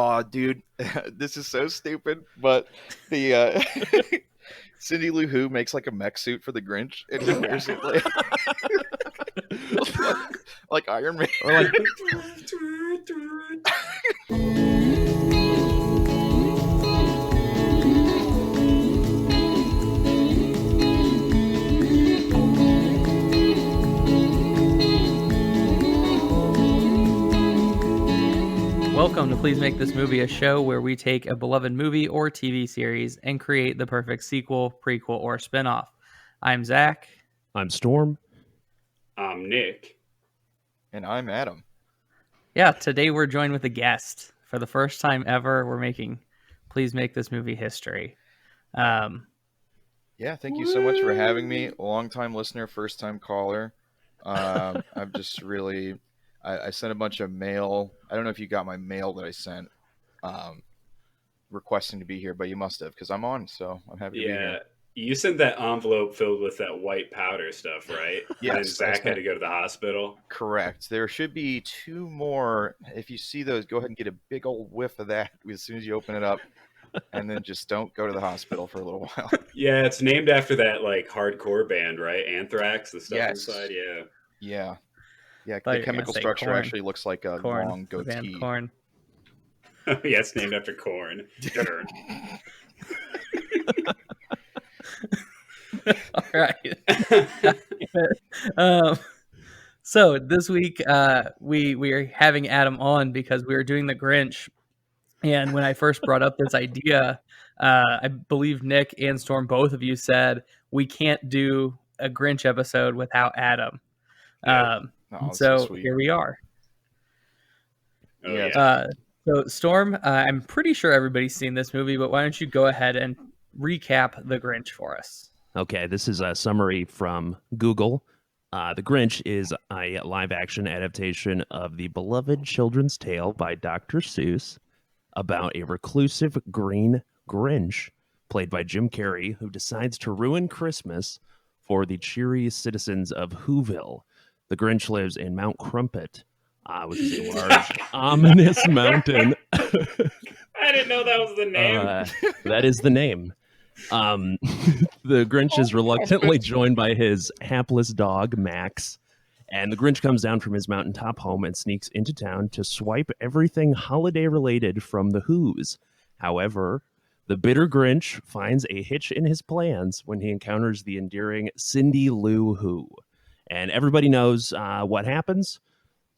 Oh, dude, this is so stupid. But the Cindy Lou Who makes like a mech suit for the Grinch, and he wears it like Iron Man. Or like, Welcome to Please Make This Movie, a show where we take a beloved movie or TV series and create the perfect sequel, prequel, or spinoff. I'm Zach. I'm Storm. I'm Nick. And I'm Adam. Yeah, today we're joined with a guest. For the first time ever, we're making Please Make This Movie history. Yeah, thank you so much for having me. Long-time listener, first-time caller. I'm just really... I sent a bunch of mail. I don't know if you got my mail that I sent requesting to be here, but you must have, because I'm on, so I'm happy to be here. Yeah, you sent that envelope filled with that white powder stuff, right? Yes. And Zach had to go to the hospital. Correct. There should be 2 more. If you see those, go ahead and get a big old whiff of that as soon as you open it up, and then just don't go to the hospital for a little while. Yeah, it's named after that like hardcore band, right? Anthrax, the stuff Yes. inside. Yeah. Yeah. Yeah, Thought you the were chemical gonna say structure corn. actually looks like a long The band goatee. Corn. Yeah, it's named after Korn. All right. So this week we are having Adam on because we were doing the Grinch, and when I first brought up this idea, I believe Nick and Storm, both of you said we can't do a Grinch episode without Adam. Yeah. That's so sweet. here we are. Oh, Yeah. yeah. So Storm, I'm pretty sure everybody's seen this movie, but why don't you go ahead and recap the Grinch for us? Okay, this is a summary from Google. The Grinch is a live-action adaptation of the beloved children's tale by Dr. Seuss about a reclusive green Grinch, played by Jim Carrey, who decides to ruin Christmas for the cheery citizens of Whoville. The Grinch lives in Mount Crumpet, which is a large, ominous mountain. I didn't know that was the name. That is the name. The Grinch is reluctantly joined by his hapless dog, Max, and the Grinch comes down from his mountaintop home and sneaks into town to swipe everything holiday-related from the Who's. However, the bitter Grinch finds a hitch in his plans when he encounters the endearing Cindy Lou Who. And everybody knows what happens,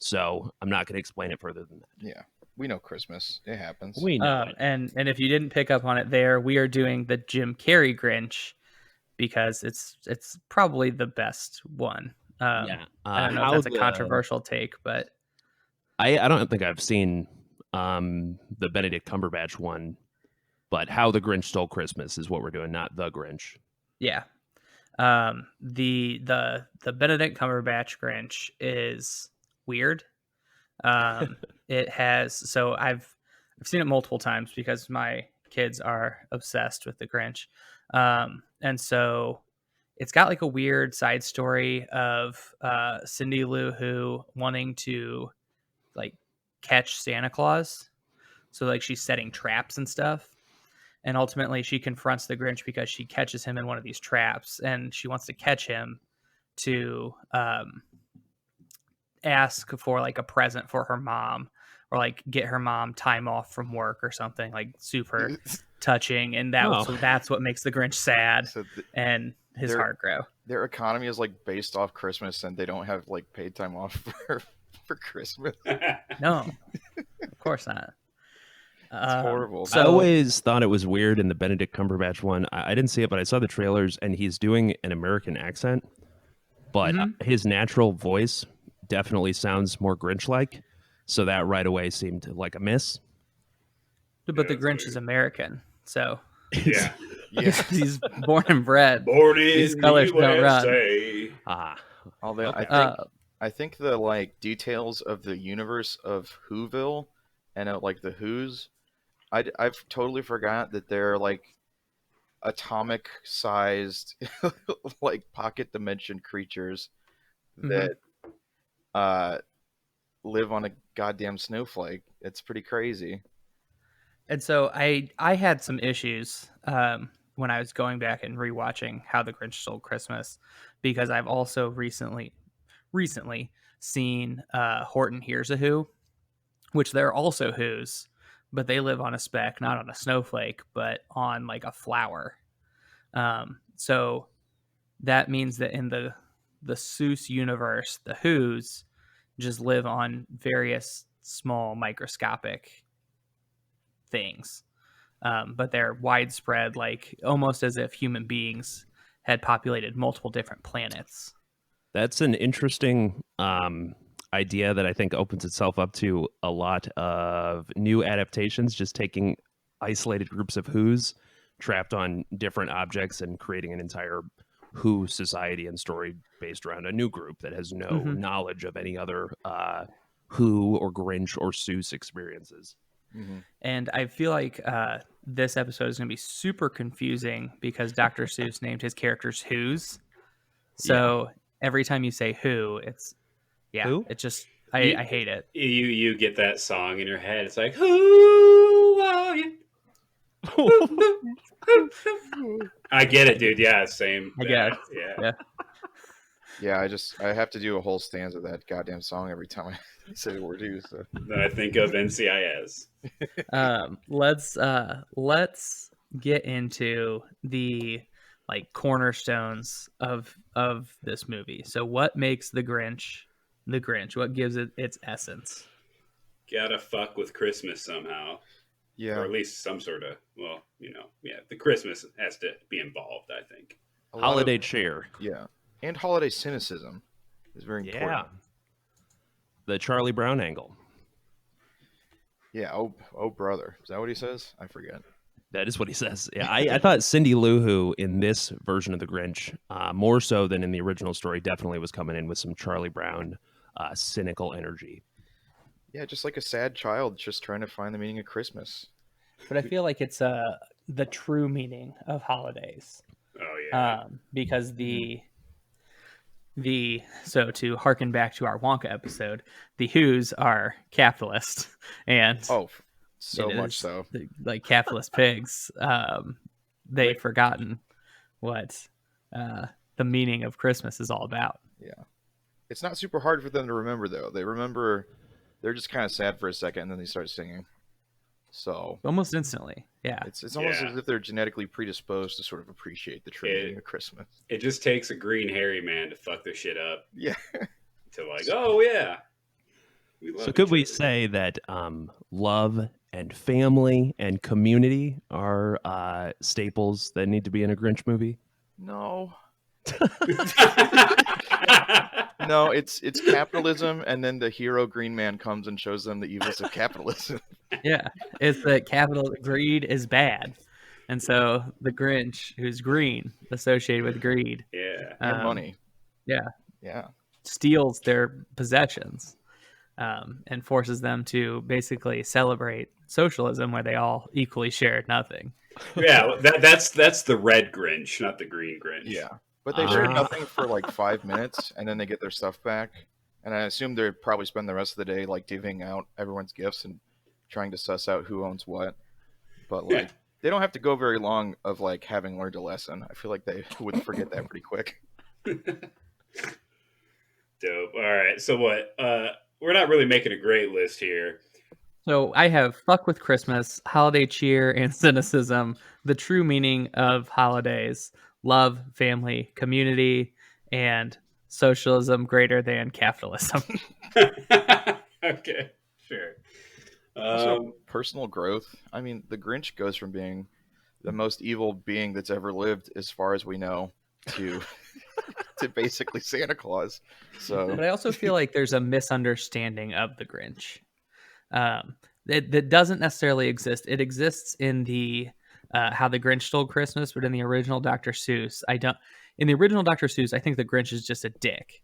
so I'm not going to explain it further than that. Yeah, we know Christmas. It happens. We know it. And if you didn't pick up on it there, we are doing the Jim Carrey Grinch because it's probably the best one. Yeah. I don't know if that's a controversial take, but I don't think I've seen the Benedict Cumberbatch one, but How the Grinch Stole Christmas is what we're doing, not The Grinch. yeah. The Benedict Cumberbatch Grinch is weird. It has, so I've seen it multiple times because my kids are obsessed with the Grinch. And so it's got like a weird side story of Cindy Lou Who wanting to like catch Santa Claus. So like she's setting traps and stuff. And ultimately she confronts the Grinch because she catches him in one of these traps, and she wants to catch him to ask for like a present for her mom, or like get her mom time off from work or something, like super touching. And so that's what makes the Grinch sad and his heart grow. Their economy is like based off Christmas, and they don't have like paid time off for Christmas. No, of course not. It's horrible. I always thought it was weird in the Benedict Cumberbatch one. I didn't see it, but I saw the trailers, and he's doing an American accent, but his natural voice definitely sounds more Grinch-like, so that right away seemed like a miss. But the Grinch is American, so Yeah. he's born and bred. Born in These colors don't run. USA. Although Okay. I think the like details of the universe of Whoville and like the Who's, I've totally forgot that they're like atomic sized like pocket dimension creatures that live on a goddamn snowflake. It's pretty crazy. And so I had some issues when I was going back and rewatching How the Grinch Stole Christmas, because I've also recently seen Horton Hears a Who, which they're also Who's, but they live on a speck, not on a snowflake, but on like a flower. So that means that in the Seuss universe, the Who's just live on various small microscopic things, but they're widespread, like almost as if human beings had populated multiple different planets. That's an interesting idea that I think opens itself up to a lot of new adaptations, just taking isolated groups of Who's trapped on different objects and creating an entire Who society and story based around a new group that has no knowledge of any other Who or Grinch or Seuss experiences. And I feel like this episode is going to be super confusing because Dr. Seuss named his characters Who's. So every time you say Who, it's Who? It just I hate it. You get that song in your head. It's like, who are you? I get it, dude. Yeah, same. I get it. Yeah. Yeah, I have to do a whole stanza of that goddamn song every time I say the word "who." So. Then I think of NCIS. Let's get into the like cornerstones of this movie. So what makes the Grinch the Grinch? What gives it its essence? Gotta fuck with Christmas somehow. Yeah. Or at least some sort of, the Christmas has to be involved, I think. Holiday cheer. Yeah. And holiday cynicism is very important. Yeah. The Charlie Brown angle. Yeah. Oh, brother. Is that what he says? I forget. That is what he says. Yeah, I thought Cindy Lou Who in this version of the Grinch, more so than in the original story, definitely was coming in with some Charlie Brown cynical energy. Yeah, just like a sad child just trying to find the meaning of Christmas. But I feel like it's the true meaning of holidays. Oh yeah. Because so to harken back to our Wonka episode, the Who's are capitalist, and so much so, like capitalist pigs. They've forgotten what the meaning of Christmas is all about. Yeah, it's not super hard for them to remember though. They remember, they're just kind of sad for a second, and then they start singing. So almost instantly, yeah. It's almost as if they're genetically predisposed to sort of appreciate the true meaning of Christmas. It just takes a green hairy man to fuck their shit up. Yeah. To like, oh yeah. So could we say that love and family and community are staples that need to be in a Grinch movie? No. No, it's capitalism, and then the hero Green Man comes and shows them the evils of capitalism. Yeah, it's that greed is bad, and so the Grinch, who's green, associated with greed, and money, steals their possessions, and forces them to basically celebrate socialism, where they all equally share nothing. Yeah, that's the red Grinch, not the green Grinch. Yeah. But they share nothing for like 5 minutes, and then they get their stuff back. And I assume they probably spend the rest of the day like divvying out everyone's gifts and trying to suss out who owns what. But like they don't have to go very long of like having learned a lesson. I feel like they would forget that pretty quick. Dope. All right. So what? We're not really making a great list here. So I have fuck with Christmas, holiday cheer, and cynicism, the true meaning of holidays, love, family, community, and socialism greater than capitalism. Okay, sure. Also, personal growth. I mean, the Grinch goes from being the most evil being that's ever lived, as far as we know, to to basically Santa Claus. So, but I also feel like there's a misunderstanding of the Grinch. That doesn't necessarily exist. It exists in the How the Grinch Stole Christmas, but in the original Dr. Seuss, in the original Dr. Seuss, I think the Grinch is just a dick.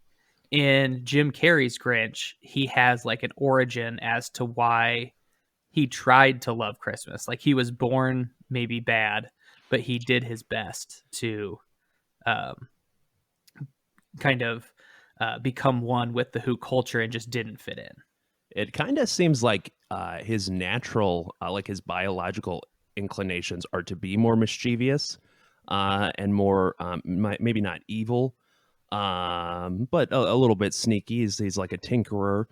In Jim Carrey's Grinch, he has like an origin as to why he tried to love Christmas. Like he was born maybe bad, but he did his best to kind of become one with the Who culture and just didn't fit in. It kind of seems like his natural, like his biological inclinations are to be more mischievous and more, maybe not evil, but a little bit sneaky. He's like a tinkerer,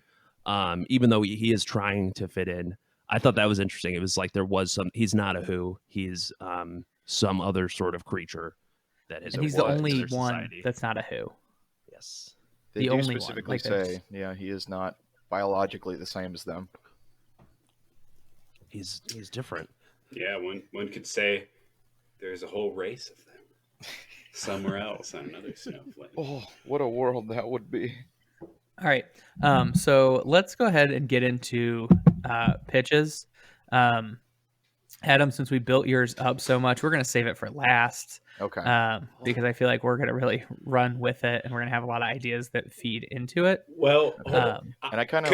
even though he is trying to fit in. I thought that was interesting. It was like there was some. He's not a who. He's some other sort of creature that has And he's the evolved into only their one society. that's not a who. Yes. They The do only one. specifically Like, there's- say, yeah, he is not biologically the same as them. He's different. Yeah, one could say there's a whole race of them somewhere else on another snowflake. Oh, what a world that would be. All right. So let's go ahead and get into pitches. Adam, since we built yours up so much, we're going to save it for last Okay. because I feel like we're going to really run with it and we're going to have a lot of ideas that feed into it. Well, hold on. And I kind of...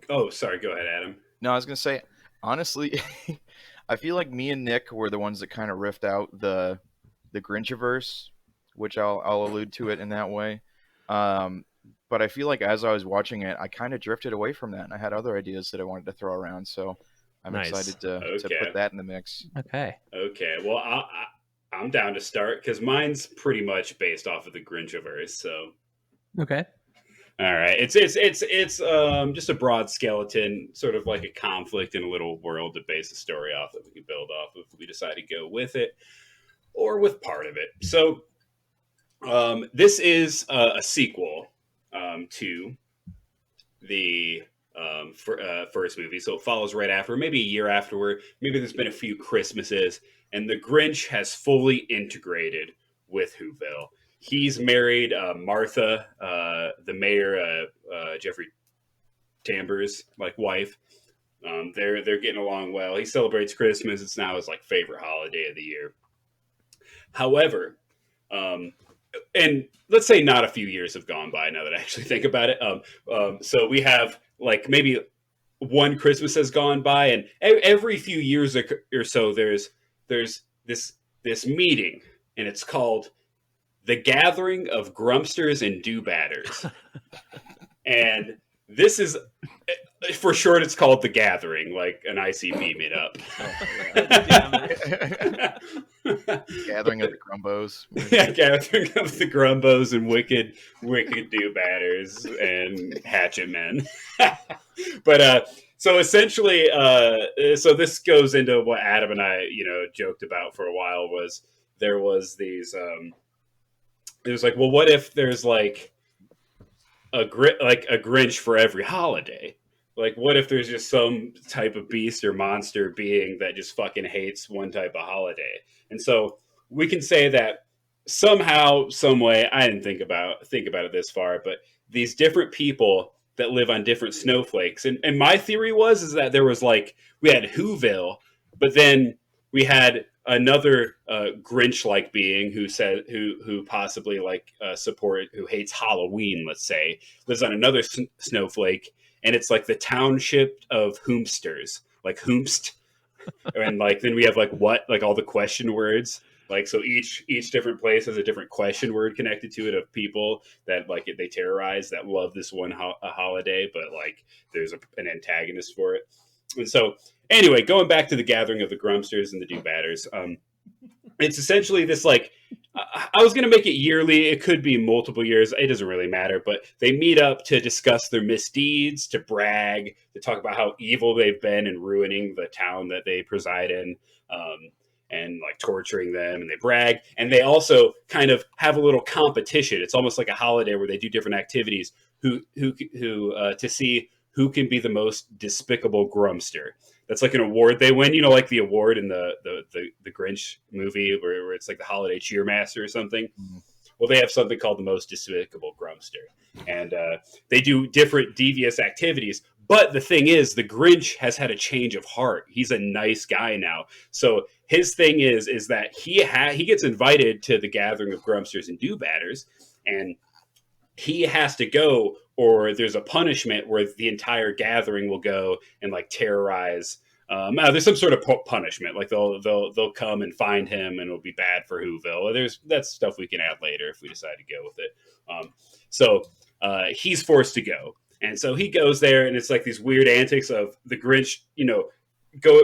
Oh, sorry. Go ahead, Adam. No, I was going to say, honestly, I feel like me and Nick were the ones that kind of riffed out the Grinchiverse, which I'll allude to it in that way. But I feel like as I was watching it, I kind of drifted away from that, and I had other ideas that I wanted to throw around. So I'm Nice. excited to put that in the mix. Okay. Well, I'm down to start because mine's pretty much based off of the Grinchiverse. So, Okay. all right, it's just a broad skeleton, sort of like a conflict in a little world to base the story off that we can build off of if we decide to go with it or with part of it. So, this is a sequel to the first movie. So it follows right after, maybe a year afterward. Maybe there's been a few Christmases, and the Grinch has fully integrated with Whoville. He's married Martha, the mayor, Jeffrey Tambor's wife. They're getting along well. He celebrates Christmas. It's now his favorite holiday of the year. However, and let's say not a few years have gone by now that I actually think about it. So we have maybe one Christmas has gone by, and every few years or so there's this meeting, and it's called the Gathering of Grumpsters and Do-Batters. And this is, for short, it's called The Gathering, like an ICP meetup. Gathering of the Grumbos. Yeah, Gathering of the Grumbos and wicked Do-Batters and Hatchet Men. But so essentially, so this goes into what Adam and I, joked about for a while. Was there was these? It was well, what if there's a Grinch for every holiday? What if there's just some type of beast or monster being that just fucking hates one type of holiday? And so we can say that somehow, some way, I didn't think about it this far, but these different people that live on different snowflakes. And my theory is that there was we had Whoville, but then we had another Grinch-like being who possibly who hates Halloween, let's say, lives on another snowflake, and it's the township of Hoomsters, Hoomst, and then we have all the question words. So each different place has a different question word connected to it of people that they terrorize that love this one holiday, but there's an antagonist for it. And so anyway, going back to the Gathering of the Grumpsters and the Do-Batters, it's essentially this I was going to make it yearly. It could be multiple years. It doesn't really matter. But they meet up to discuss their misdeeds, to brag, to talk about how evil they've been in ruining the town that they preside in, and torturing them. And they brag. And they also kind of have a little competition. It's almost like a holiday where they do different activities to see who can be the most despicable Grumpster. That's an award they win, the award in the Grinch movie where it's the holiday cheermaster or something. Mm-hmm. Well, they have something called the most despicable Grumpster, and they do different devious activities. But the thing is, the Grinch has had a change of heart. He's a nice guy now. So his thing is that he gets invited to the Gathering of Grumpsters and Do-Batters, and he has to go, or there's a punishment where the entire gathering will go and terrorize. There's some sort of punishment, they'll come and find him, and it'll be bad for Whoville. That's stuff we can add later if we decide to go with it. So he's forced to go, And so he goes there, and it's like these weird antics of the Grinch,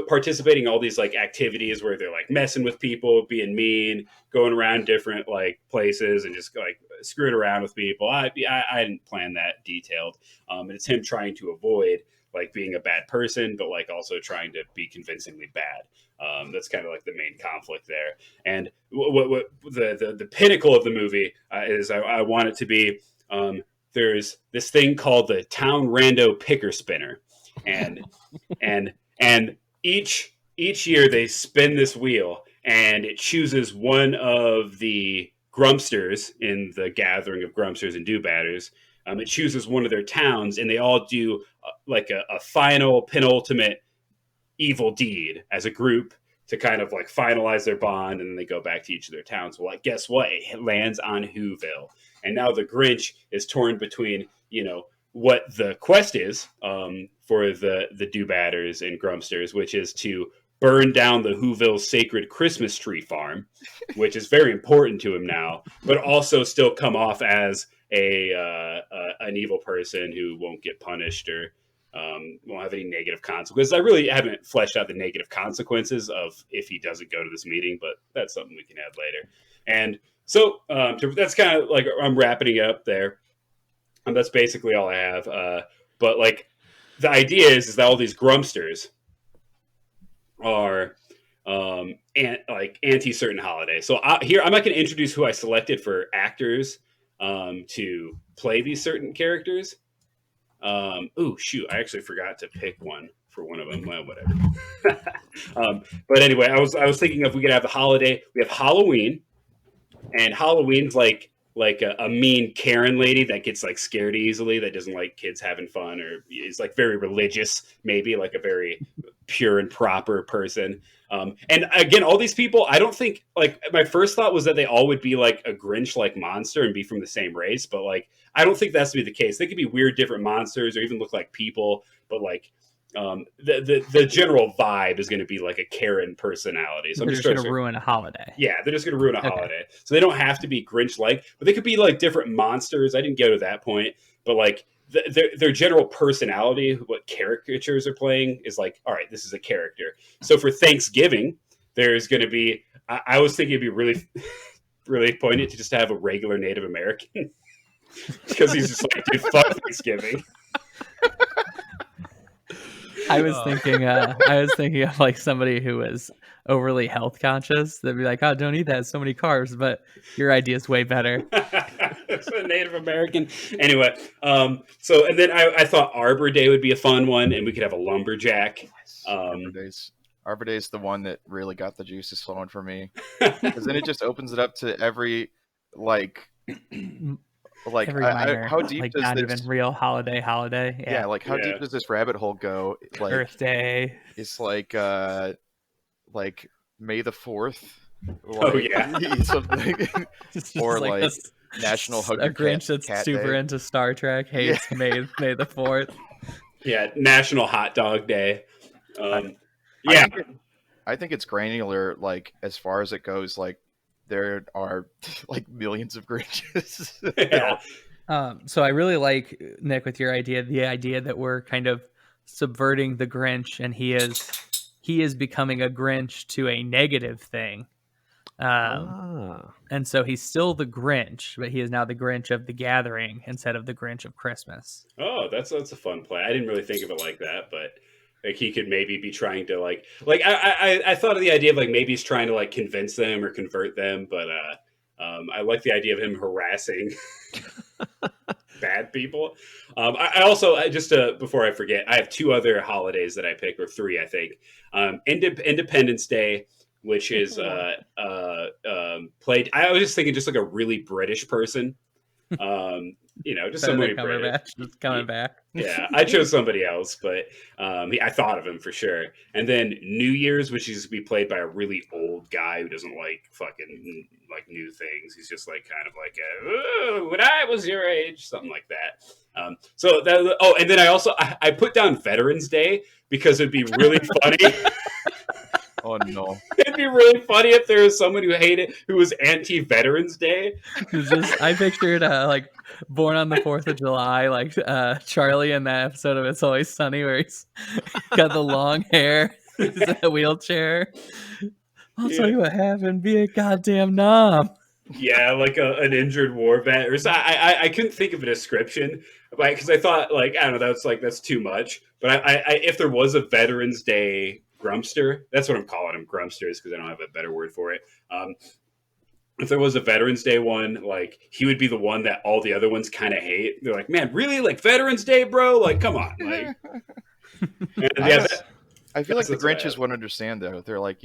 participating in all these like activities where they're like messing with people, being mean, going around different like places and just like screwing around with people. I didn't plan that detailed. And it's him trying to avoid like being a bad person, but like also trying to be convincingly bad. That's kind of like the main conflict there. And what the pinnacle of the movie is I want it to be, there's this thing called the town rando picker spinner. And each year they spin this wheel and it chooses one of the Grumpsters in the gathering of Grumpsters and Do-Batters. It chooses one of their towns, and they all do like a final penultimate evil deed as a group to kind of like finalize their bond, and then they go back to each of their towns. Well, like, guess what? It lands on Whoville. And now the Grinch is torn between, what the quest is for the Do-Batters and Grumpsters, which is to burn down the Whoville sacred Christmas tree farm, which is very important to him now, but also still come off as an evil person who won't get punished or won't have any negative consequences. I really haven't fleshed out the negative consequences of if he doesn't go to this meeting, but that's something we can add later. And so that's kind of like I'm wrapping it up there. And that's basically all I have. But like the idea is that all these Grumpsters are anti certain holiday. So here I'm not going to introduce who I selected for actors to play these certain characters. I actually forgot to pick one for one of them. Well, whatever. But anyway, I was thinking if we could have the holiday. We have Halloween, and Halloween's like a mean Karen lady that gets like scared easily, that doesn't like kids having fun, or is like very religious, maybe like a very pure and proper person. And again, all these people, I don't think, like, my first thought was that they all would be like a Grinch like monster and be from the same race, but like I don't think that's to be the case. They could be weird different monsters or even look like people, but like the general vibe is going to be like a Karen personality. So they're just going to ruin a holiday. Yeah, they're just going to ruin a holiday. So they don't have to be Grinch-like, but they could be like different monsters. I didn't go to that point, but like their general personality, what caricatures are playing is like, all right, this is a character. So for Thanksgiving, there's going to be, I was thinking it'd be really, really poignant to just have a regular Native American because he's just like, dude, fuck Thanksgiving. I was thinking of like somebody who was overly health conscious. They'd be like, "Oh, don't eat that. It's so many carbs." But your idea is way better. It's a Native American. Anyway, so and then I thought Arbor Day would be a fun one, and we could have a lumberjack. Arbor Day's the one that really got the juices flowing for me, because then it just opens it up to every how deep like does not this even real holiday? Yeah, like how deep does this rabbit hole go? Like Earth Day. It's like May the 4th. Oh yeah, something. Or like National Hug a Grinch that's super Day. into Star Trek hates May the 4th. Yeah, National Hot Dog Day. I think it's granular. Like as far as it goes, like there are like millions of Grinches. Yeah. So I really like, Nick, with your idea, the idea that we're kind of subverting the Grinch, and he is becoming a Grinch to a negative thing. And so he's still the Grinch, but he is now the Grinch of the gathering instead of the Grinch of Christmas. Oh, that's a fun play. I didn't really think of it like that, but like he could maybe be trying to like I thought of the idea of like maybe he's trying to like convince them or convert them, but I like the idea of him harassing bad people. I also before I forget, I have two other holidays that I picked, or three, I think. Independence Day, which is played. I was just thinking, just like a really British person. Just somebody British. Just coming back. Yeah, I chose somebody else, but I thought of him for sure. And then New Year's, which is to be played by a really old guy who doesn't like fucking like new things. He's just like kind of like when I was your age, something like that. And then I put down Veterans Day because it'd be really funny. Oh no. It'd be really funny if there was someone who was anti-Veterans Day. I pictured like Born on the 4th of July, like Charlie in that episode of It's Always Sunny where he's got the long hair, he's in a wheelchair. I'll tell you what happened. Be a goddamn nom. Yeah, like an injured war vet, or so. I couldn't think of a description, because I thought, like, I don't know, that's too much. But I if there was a Veterans Day Grumpster, that's what I'm calling them, Grumpsters, because I don't have a better word for it. If there was a Veterans Day one, like, he would be the one that all the other ones kind of hate. They're like, man, really, like Veterans Day, bro? Like, come on, like. And, I feel like the Grinches wouldn't understand though. They're like,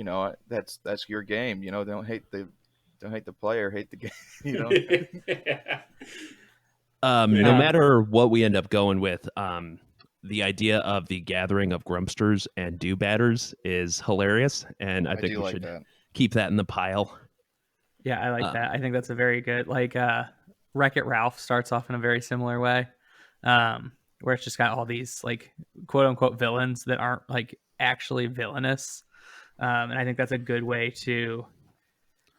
that's your game. Don't hate the player, hate the game. No matter what we end up going with, the idea of the gathering of Grumpsters and Do-Batters is hilarious, and I think we should keep that in the pile. Yeah, I like that. I think that's a very good, like, Wreck-It Ralph starts off in a very similar way, where it's just got all these, like, quote-unquote villains that aren't, like, actually villainous. And I think that's a good way to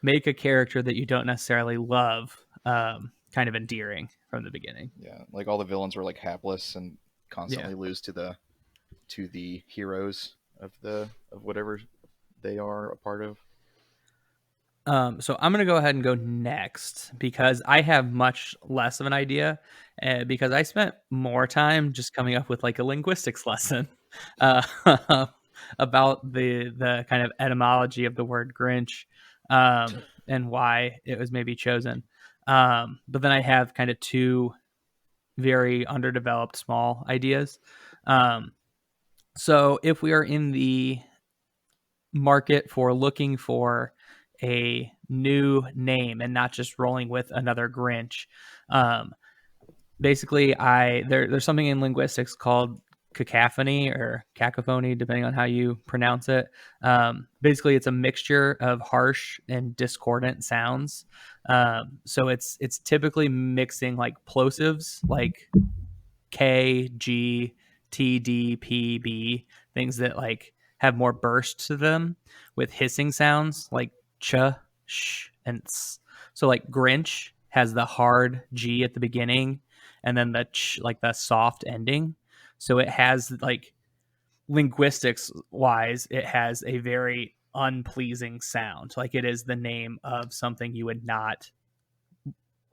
make a character that you don't necessarily love kind of endearing from the beginning. Yeah, like all the villains were like hapless and constantly lose to the heroes of whatever they are a part of. So I'm going to go ahead and go next because I have much less of an idea because I spent more time just coming up with like a linguistics lesson about the kind of etymology of the word Grinch and why it was maybe chosen. But then I have kind of two very underdeveloped small ideas. So if we are in the market for looking for a new name and not just rolling with another Grinch, basically there's something in linguistics called cacophony or cacophony, depending on how you pronounce it. Basically it's a mixture of harsh and discordant sounds. So it's typically mixing like plosives like K, G, T, D, P, B, things that like have more burst to them, with hissing sounds like ch, sh, and s. So like Grinch has the hard G at the beginning and then the ch, like the soft ending. So it has, like, linguistics wise, it has a very unpleasing sound. Like it is the name of something you would not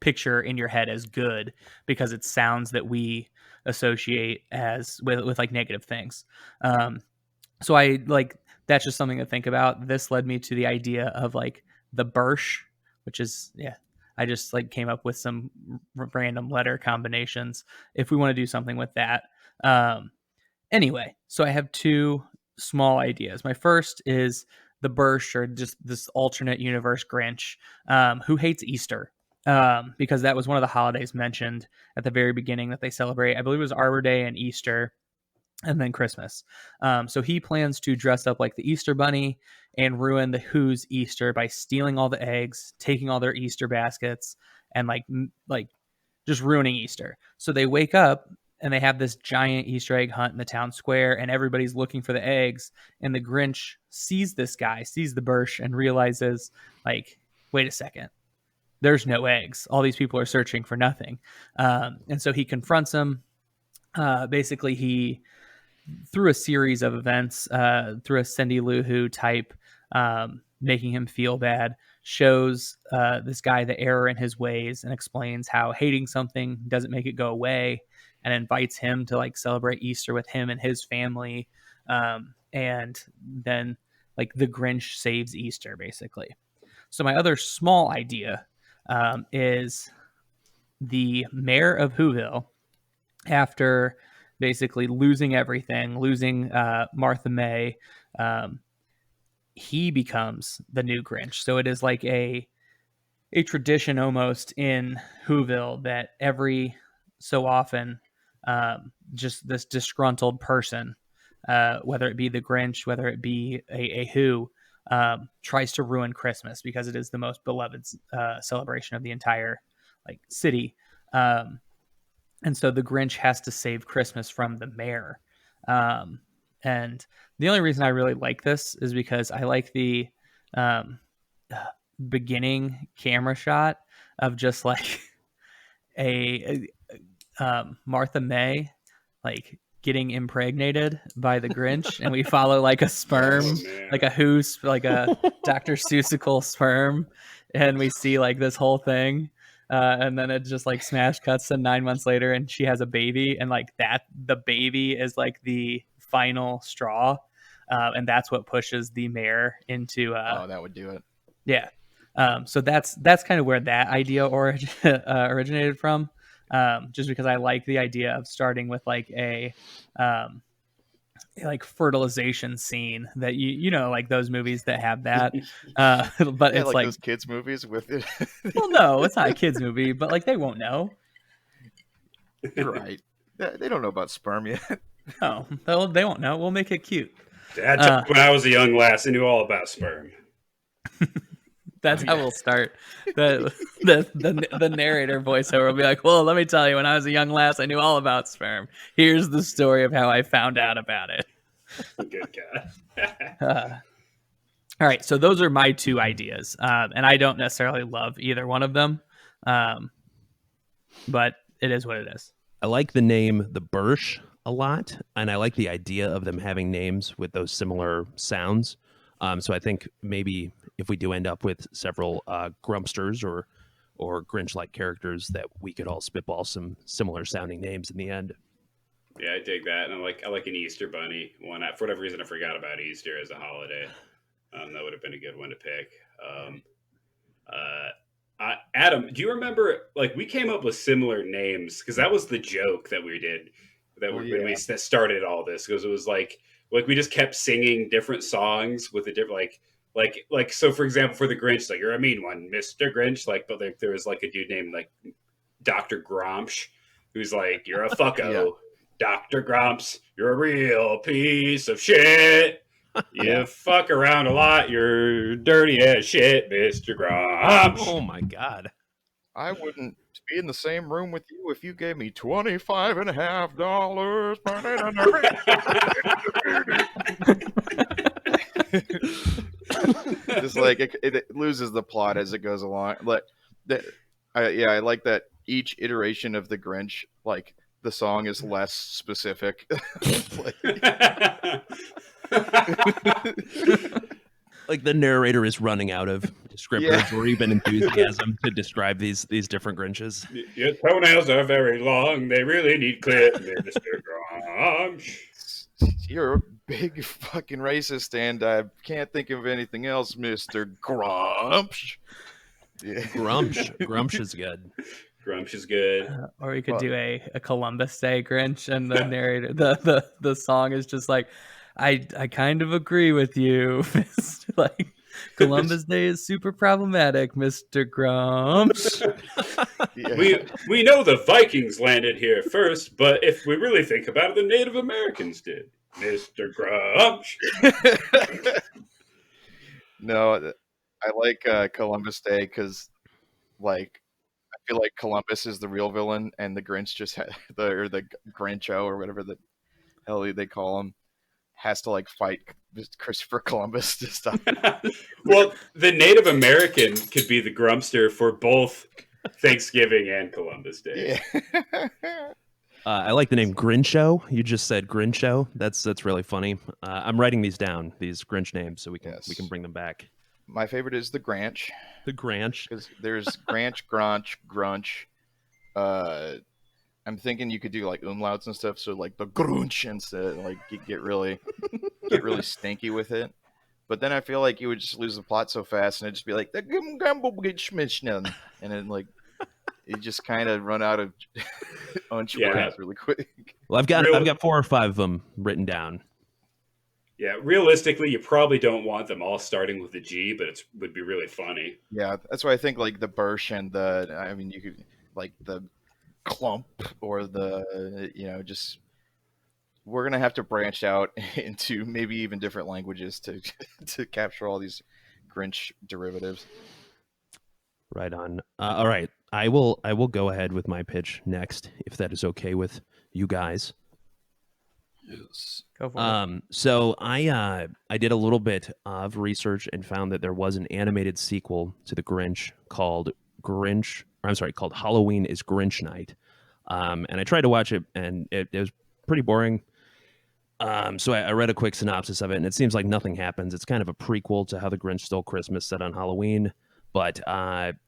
picture in your head as good because it's sounds that we associate as with like negative things. So I like, that's just something to think about. This led me to the idea of like the Birch, which is, I just like came up with some random letter combinations if we want to do something with that. Anyway, so I have two small ideas. My first is the Birch, or just this alternate universe Grinch, who hates Easter, because that was one of the holidays mentioned at the very beginning that they celebrate. I believe it was Arbor Day and Easter, and then Christmas. So he plans to dress up like the Easter Bunny and ruin the Who's Easter by stealing all the eggs, taking all their Easter baskets, and like just ruining Easter. So they wake up and they have this giant Easter egg hunt in the town square, and everybody's looking for the eggs. And the Grinch sees this guy, sees the Birch, and realizes, like, wait a second, there's no eggs. All these people are searching for nothing. And so he confronts him. Basically, he, through a series of events, through a Cindy Lou Who type, making him feel bad, shows this guy the error in his ways and explains how hating something doesn't make it go away, and invites him to like celebrate Easter with him and his family. And then like the Grinch saves Easter, basically. So my other small idea is the mayor of Whoville, after basically losing everything, losing Martha May, he becomes the new Grinch. So it is like a tradition almost in Whoville that every so often, just this disgruntled person, whether it be the Grinch, whether it be a Who, tries to ruin Christmas because it is the most beloved celebration of the entire like city. And so the Grinch has to save Christmas from the mayor. And the only reason I really like this is because I like the um, beginning camera shot of just like a Martha May like getting impregnated by the Grinch, and we follow like a sperm, Oh, man. like a Dr. Seussical sperm, and we see like this whole thing. And then it just like smash cuts to 9 months later, and she has a baby, and like that, the baby is like the final straw, and that's what pushes the mayor into. Oh, that would do it. Yeah. So that's kind of where that idea originated from. Just because I like the idea of starting with like a like fertilization scene that you know, like those movies that have that. But Yeah, it's like like, those kids movies with it. well, no, it's not a kids movie, but like they won't know. You're right. They don't know about sperm yet. No, they won't know. We'll make it cute. Dad told me when I was a young lass, I knew all about sperm. That's how we'll start. The narrator voiceover will be like, well, let me tell you, when I was a young lass, I knew all about sperm. Here's the story of how I found out about it. Good guy. All right, so those are my two ideas, and I don't necessarily love either one of them, but it is what it is. I like the name the Bursch a lot, and I like the idea of them having names with those similar sounds. So I think maybe if we do end up with several Grumpsters or Grinch-like characters, that we could all spitball some similar sounding names in the end. Yeah, I dig that, and I like an Easter bunny one. For whatever reason, I forgot about Easter as a holiday. That would have been a good one to pick. Adam, do you remember? Like, we came up with similar names because that was the joke that we did when we started all this. Because it was like we just kept singing different songs with a different like. So, for example, for the Grinch, like, you're a mean one, Mr. Grinch. Like, but there was like a dude named like Dr. Gromsh, who's like, you're a fucko. Yeah. Dr. Grumps, you're a real piece of shit. You fuck around a lot, you're dirty as shit, Mr. Grumps. Oh my God. I wouldn't be in the same room with you if you gave me $25.50. Just like it loses the plot as it goes along. Like I like that each iteration of the Grinch, like the song is less specific. Like the narrator is running out of descriptors or even enthusiasm to describe these different Grinches. Your toenails are very long. They really need clip, Mr. Grumps. You're a big fucking racist, and I can't think of anything else, Mr. Grumps. Yeah. Grumsh is good. Grumps is good. Or we could do a Columbus Day Grinch, and the narrator, the song is just like, I kind of agree with you. Like, Columbus Day is super problematic, Mr. Grumps. Yeah. We know the Vikings landed here first, but if we really think about it, the Native Americans did, Mr. Grumps. No, I like Columbus Day because, like, I feel like Columbus is the real villain, and the Grinch just the Grincho or whatever the hell they call him has to like fight Christopher Columbus to stop. Well, the Native American could be the Grumpster for both Thanksgiving and Columbus Day. Yeah. I like the name Grincho. You just said Grincho. That's really funny. I'm writing these down, these Grinch names, so we can bring them back. My favorite is the Granch. The Granch. Because there's Granch, Gronch, Grunch. I'm thinking you could do like umlauts and stuff, so like the Grunch instead, like get really stinky with it. But then I feel like you would just lose the plot so fast, and it'd just be like the Gumble, and then like you just kind of run out of unch words really quick. Well, I've got 4 or 5 of them written down. Yeah, realistically, you probably don't want them all starting with a G, but it would be really funny. Yeah, that's why I think like the Bursch and you could like the Clump or the just we're gonna have to branch out into maybe even different languages to capture all these Grinch derivatives. Right on. All right, I will go ahead with my pitch next, if that is okay with you guys. Yes. Go for it. So I did a little bit of research and found that there was an animated sequel to the Grinch called called Halloween is Grinch Night. And I tried to watch it, and it was pretty boring. So I read a quick synopsis of it, and it seems like nothing happens. It's kind of a prequel to How the Grinch Stole Christmas set on Halloween. But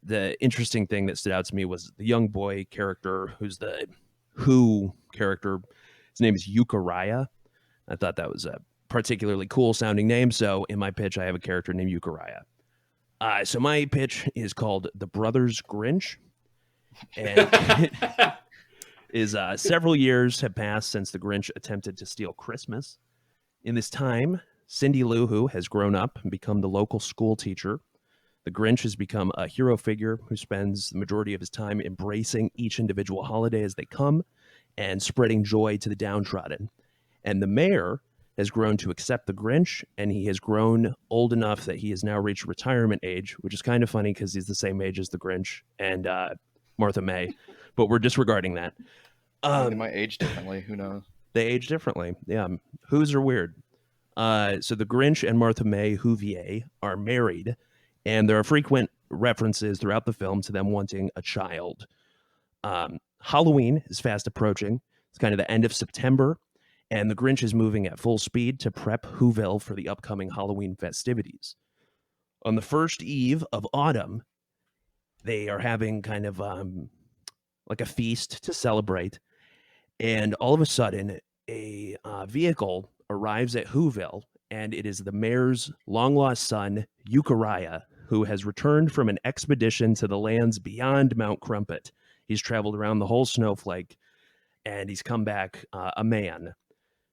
the interesting thing that stood out to me was the young boy character, who's the Who character. His name is Euchariah. I thought that was a particularly cool sounding name. So in my pitch, I have a character named Euchariah. So my pitch is called The Brothers Grinch. And is several years have passed since the Grinch attempted to steal Christmas. In this time, Cindy Lou Who has grown up and become the local school teacher. The Grinch has become a hero figure who spends the majority of his time embracing each individual holiday as they come and spreading joy to the downtrodden. And the mayor has grown to accept the Grinch, and he has grown old enough that he has now reached retirement age, which is kind of funny because he's the same age as the Grinch and Martha May, but we're disregarding that. They might age differently. Who knows? They age differently. Yeah. Who's are weird. So the Grinch and Martha May Whoville are married, and there are frequent references throughout the film to them wanting a child. Halloween is fast approaching. It's kind of the end of September, and the Grinch is moving at full speed to prep Whoville for the upcoming Halloween festivities. On the first eve of autumn, they are having kind of like a feast to celebrate, and all of a sudden, a vehicle arrives at Whoville, and it is the mayor's long-lost son, Euchariah, who has returned from an expedition to the lands beyond Mount Crumpet. He's traveled around the whole snowflake, and he's come back a man.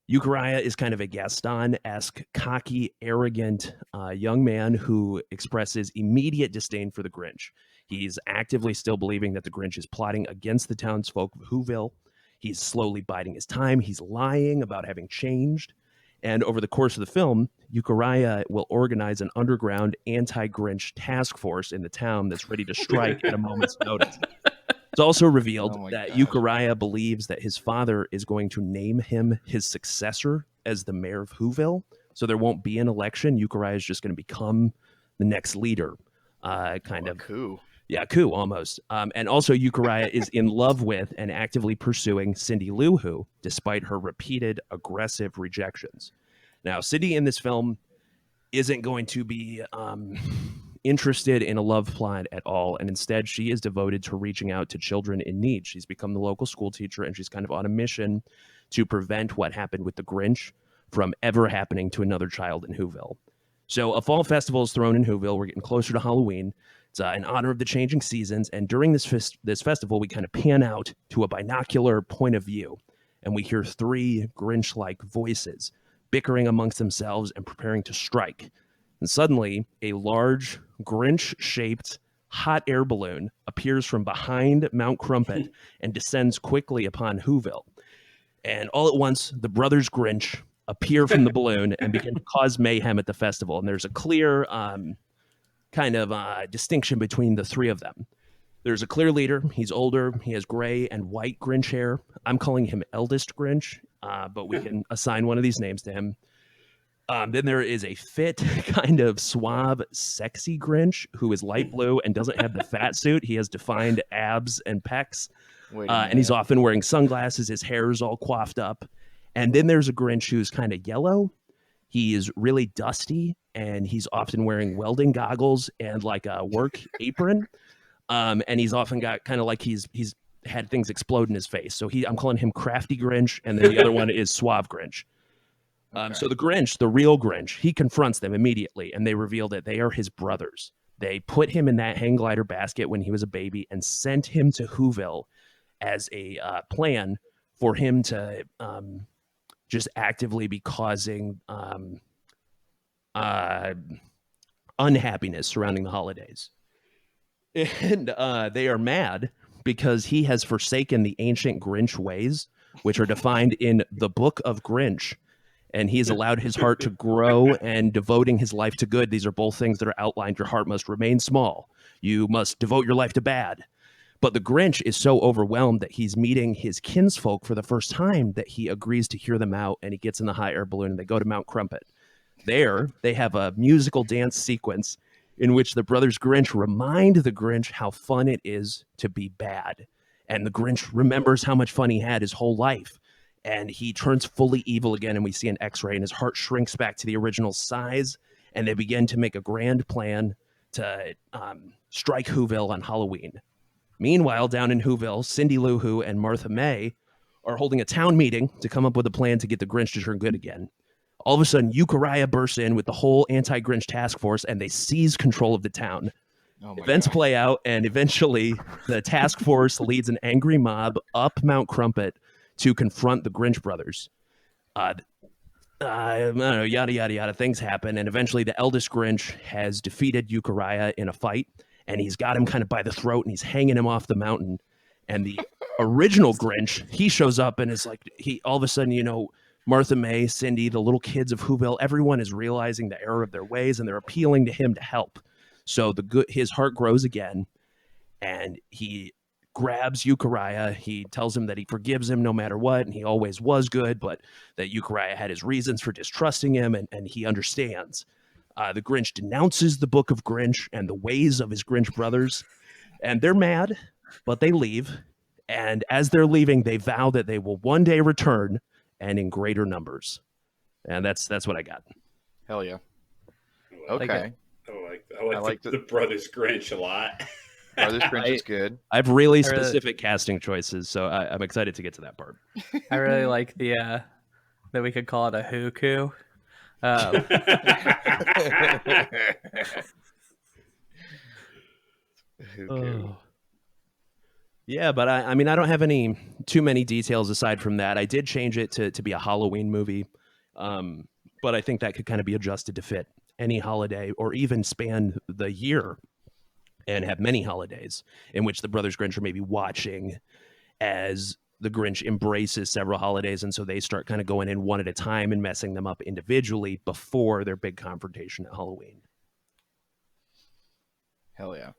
Euchariah is kind of a Gaston-esque, cocky, arrogant young man who expresses immediate disdain for the Grinch. He's actively still believing that the Grinch is plotting against the townsfolk of Whoville. He's slowly biding his time. He's lying about having changed. And over the course of the film, Euchariah will organize an underground anti-Grinch task force in the town that's ready to strike at a moment's notice. It's also revealed that Euchariah believes that his father is going to name him his successor as the mayor of Whoville. So there won't be an election. Euchariah is just going to become the next leader. Coup. Yeah, coup almost. And also Euchariah is in love with and actively pursuing Cindy Lou Who, despite her repeated aggressive rejections. Now, Cindy in this film isn't going to be interested in a love plot at all, and instead she is devoted to reaching out to children in need. She's become the local school teacher, and she's kind of on a mission to prevent what happened with the Grinch from ever happening to another child in Whoville. So a fall festival is thrown in Whoville. We're getting closer to Halloween. It's in honor of the changing seasons, and during this festival, we kind of pan out to a binocular point of view, and we hear three Grinch-like voices bickering amongst themselves and preparing to strike. And suddenly, a large Grinch-shaped hot air balloon appears from behind Mount Crumpet and descends quickly upon Whoville. And all at once, the brothers Grinch appear from the balloon and begin to cause mayhem at the festival. And there's a clear distinction between the three of them. There's a clear leader. He's older. He has gray and white Grinch hair. I'm calling him Eldest Grinch, but we can assign one of these names to him. Then there is a fit, kind of suave, sexy Grinch who is light blue and doesn't have the fat suit. He has defined abs and pecs, and he's often wearing sunglasses. His hair is all coiffed up. And then there's a Grinch who's kind of yellow. He is really dusty, and he's often wearing welding goggles and like a work apron. And he's often got kind of like he's had things explode in his face. So I'm calling him Crafty Grinch, and then the other one is Suave Grinch. So the Grinch, the real Grinch, he confronts them immediately, and they reveal that they are his brothers. They put him in that hang glider basket when he was a baby and sent him to Whoville as a plan for him to just actively be causing unhappiness surrounding the holidays. And they are mad because he has forsaken the ancient Grinch ways, which are defined in the Book of Grinch. And he has allowed his heart to grow and devoting his life to good. These are both things that are outlined. Your heart must remain small. You must devote your life to bad. But the Grinch is so overwhelmed that he's meeting his kinsfolk for the first time that he agrees to hear them out, and he gets in the hot air balloon and they go to Mount Crumpet. There, they have a musical dance sequence in which the brothers Grinch remind the Grinch how fun it is to be bad. And the Grinch remembers how much fun he had his whole life. And he turns fully evil again, and we see an X-ray, and his heart shrinks back to the original size, and they begin to make a grand plan to strike Whoville on Halloween. Meanwhile, down in Whoville, Cindy Lou Who and Martha May are holding a town meeting to come up with a plan to get the Grinch to turn good again. All of a sudden, Euchariah bursts in with the whole anti-Grinch task force, and they seize control of the town. Events play out, and eventually the task force leads an angry mob up Mount Crumpet to confront the Grinch brothers. I don't know, yada, yada, yada. Things happen, and eventually the eldest Grinch has defeated Euchariah in a fight, and he's got him kind of by the throat, and he's hanging him off the mountain. And the original Grinch, he shows up and is like, all of a sudden, Martha May, Cindy, the little kids of Whoville, everyone is realizing the error of their ways, and they're appealing to him to help. So his heart grows again, and he grabs Euchariah. He tells him that he forgives him no matter what, and he always was good, but that Euchariah had his reasons for distrusting him, and he understands. The Grinch denounces the Book of Grinch and the ways of his Grinch brothers, and they're mad, but they leave. And as they're leaving, they vow that they will one day return, and in greater numbers. And that's what I got. Hell yeah. Okay. I like the Brothers Grinch a lot. Brothers Grinch is good. I have really specific casting choices, so I'm excited to get to that part. I really like the that we could call it a hoo-coo. Yeah, but I mean, I don't have too many details aside from that. I did change it to be a Halloween movie, but I think that could kind of be adjusted to fit any holiday or even span the year and have many holidays in which the Brothers Grinch are maybe watching as the Grinch embraces several holidays, and so they start kind of going in one at a time and messing them up individually before their big confrontation at Halloween. Hell yeah.